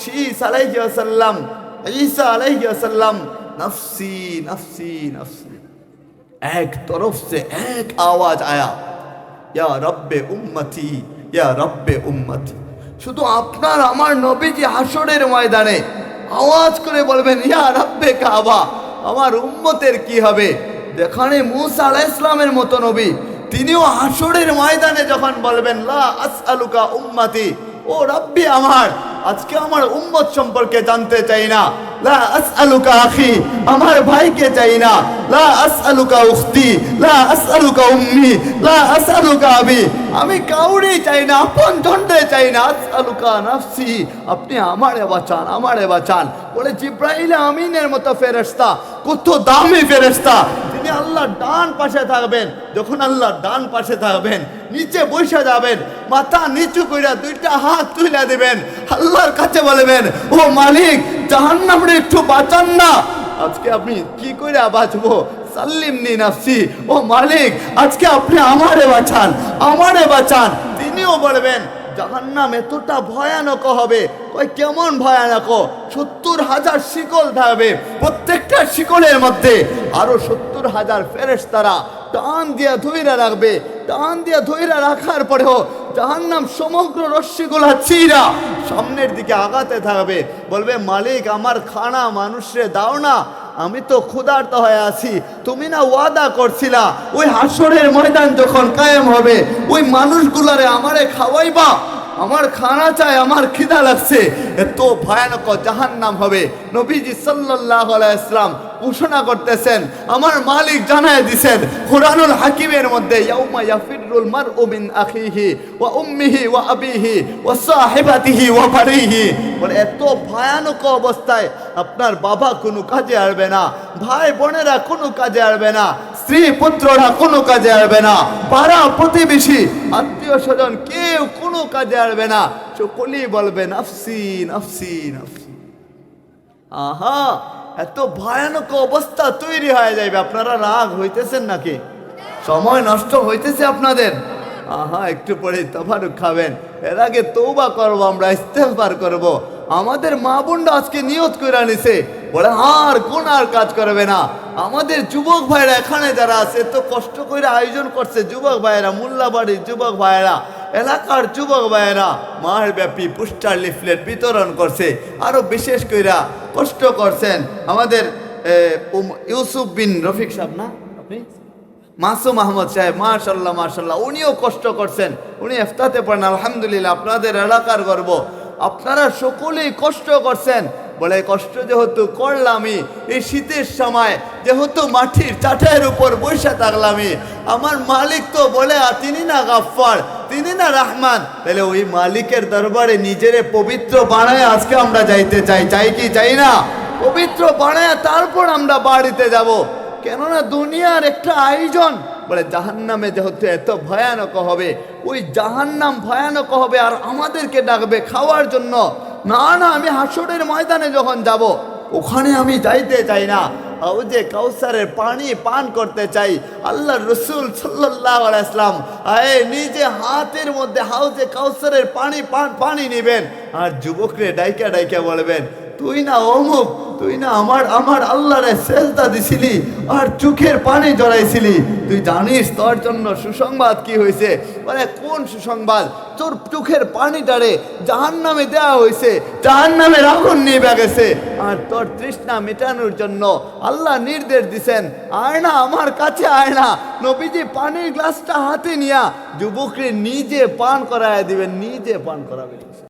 S1: শীস আলাইহিস সালাম, ঈসা আলাইহিস সালাম, নফসি নফসি নফসি। এক তরফ से एक आवाज आया, या रब्बे उम्मती, या रब्बे उम्मती। শুধু আপনার আমার নবীজি হাসরের ময়দানে আওয়াজ করে বলবেন, ইয়া রব্বে কাবা, আমার উম্মতের কি হবে? যেখানে মূসা আলাইহিস সালামের মতো নবী, তিনিও হাসরের ময়দানে যখন বলবেন লা আসআলুকা উম্মতি, ও রব্বি আমার, আজকে আমার উম্মত সম্পর্কে জানতে চাই না। লা আসআলুকা আখি, আমার ভাইকে চাই না। লা আসআলুকা উখতি, লা আসআলুকা উম্মি, লা আসআলুকা আবি, আমি কাউরে চাই না, আপন জনরে চাই না। আসআলুকা নাফসি, আপনি আমারে বাঁচান, আমারে বাঁচান। বলে জিব্রাইল আমিনের মতো ফেরেশতা, কত দামি ফেরেশতা, তিনি আল্লাহর ডান পাশে থাকবেন। যখন আল্লাহর ডান পাশে থাকবেন, নিচে বসে যাবেন, মাথা নিচু কইরা দুইটা হাত তুলে দিবেন, আল্লাহর কাছে বলবেন, ও মালিক, জাহান্নামে একটু বাঁচান না। আজকে আপনি কি কইরা বাঁচবো? সাল্লিমনি নাফসি, ও মালিক, আজকে আপনি আমারে বাঁচান, আমারে বাঁচান। তিনিও বলবেন জাহান্নাম এতটা ভয়ানক হবে। কই কেমন ভয়ানক? 70,000 শিকল থাকবে, প্রত্যেকটা শিকলের মধ্যে আরো 70,000 ফেরেশতারা টান দিয়া ধইরা রাখবে। টান দিয়া ধইরা রাখার পরেও জাহান্নাম সমগ্র রশ্মিগুলা চিরা সামনের দিকে আগাতে থাকবে। বলবে মালিক, আমার খানা মানুষরে দাও না, আমি তো ক্ষুধার্ত হয়ে আছি। তুমি না ওয়াদা করছিলা ওই হাসরের ময়দান যখন কায়েম হবে, ওই মানুষগুলারে আমারে খাওয়াইবা, আমার খানা চাই, আমার খিদা লাগছে। এত ভয়ানক জাহান্নাম হবে। নবীজি সাল্লাল্লাহু আলাইহি ওয়াসাল্লাম ঘোষণা করতেছেন, আমার মালিক জানায় দিবেন কুরআনুল হাকিমের মধ্যে, ইয়াউমা ইয়াফিরুল মারউ মিন আখিহি ওয়া উম্মিহি ওয়া আবিহি ওয়া সাহিবাতিহি ওয়া বানিহি। বলে এত ভয়ানক অবস্থায় আপনার বাবা কোনো কাজে আসবে না, ভাই বোনেরা কোনো কাজে আসবে না, স্ত্রী পুত্ররা কোনো কাজে আসবে না, পাড়া প্রতিবেশী আত্মীয় স্বজন কেউ কোনো কাজে আসবে না। সকলেই বলবে নাফসি নাফসি নাফসি। আহা, এত ভয়ানক অবস্থা তৈরি হয়ে যাবে। আপনারা রাগ হইতেছেন নাকি? সময় নষ্ট হইতেছে আপনাদের? আহা, একটু পরে তাবারুক খাবেন, এর আগে তওবা করবো, আমরা ইস্তেগফার করব। আমাদের মা বোনরা আজকে নিয়ত করে নিছে, বলে আর গুনার কাজ করবে না। আমাদের যুবক ভাইরা এখানে যারা আছে, তো কষ্ট করে আয়োজন করছে, যুবক ভাইরা, মোল্লাবাড়ির যুবক ভাইরা, এলাকার যুবক ভাইয়েরা মাস ব্যাপী পোস্টার লিফলেট বিতরণ করছে। আরো বিশেষ কইরা কষ্ট করছেন আমাদের ইউসুফ বিন রফিক সাহেব, না আপনি মাসুম আহমদ সাহেব, মাশাল্লাহ মাশাল্লাহ, উনিও কষ্ট করছেন। উনি ইফতাতে পড়েন, আলহামদুলিল্লাহ, আপনাদের এলাকার গর্ব। আপনারা সকলেই কষ্ট করছেন। বলে কষ্ট যেহেতু করলামই, এই শীতের সময় যেহেতু মাটির চাটাইয়ের উপর বসে থাকলামই, আমার মালিক তো বলে তিনি না গাফফার, তিনি না রহমান, তাহলে ওই মালিকের দরবারে নিজেরে পবিত্র বানায় আজকে আমরা যাইতে চাই, চাই কি চাই না? পবিত্র বানায় তারপর আমরা বাড়িতে যাব। কেননা দুনিয়ার একটা আয়োজন, বলে জাহান্নামে যেহেতু এত ভয়ানক হবে, ওই জাহান্নাম ভয়ানক হবে আর আমাদেরকে ডাকবে খাওয়ার জন্য। না না, আমি হাসরের ময়দানে যখন যাব ওখানে আমি যাইতে চাই না, হাউজে কাউসারের পানি পান করতে চাই। আল্লাহ রসুল সাল্লাল্লাহু আলাইহি সাল্লাম নিজে হাতের মধ্যে হাউজে কাউসারের পানি নিবেন আর যুবকরে ডাইকা ডাইকা বলবেন, তুই না অমুক, তুই না আমার আল্লাহরে সেজদা দিছিলি আর চোখের পানি জড়াইছিলি, তুই জানিস তোর জন্য সুসংবাদ কি হয়েছে? মানে কোন সুসংবাদ? তোর চোখের পানিটারে জাহান্নামে দেওয়া হয়েছে, জাহান্নামের আগুন নিভে গেছে, আর তোর তৃষ্ণা মেটানোর জন্য আল্লাহ নির্দেশ দিছেন, আয় না আমার কাছে আয় না। নবীজি পানির গ্লাসটা হাতে নিয়া যুবকরে নিজে পান করায় দিবেন, নিজে পান করাবেন।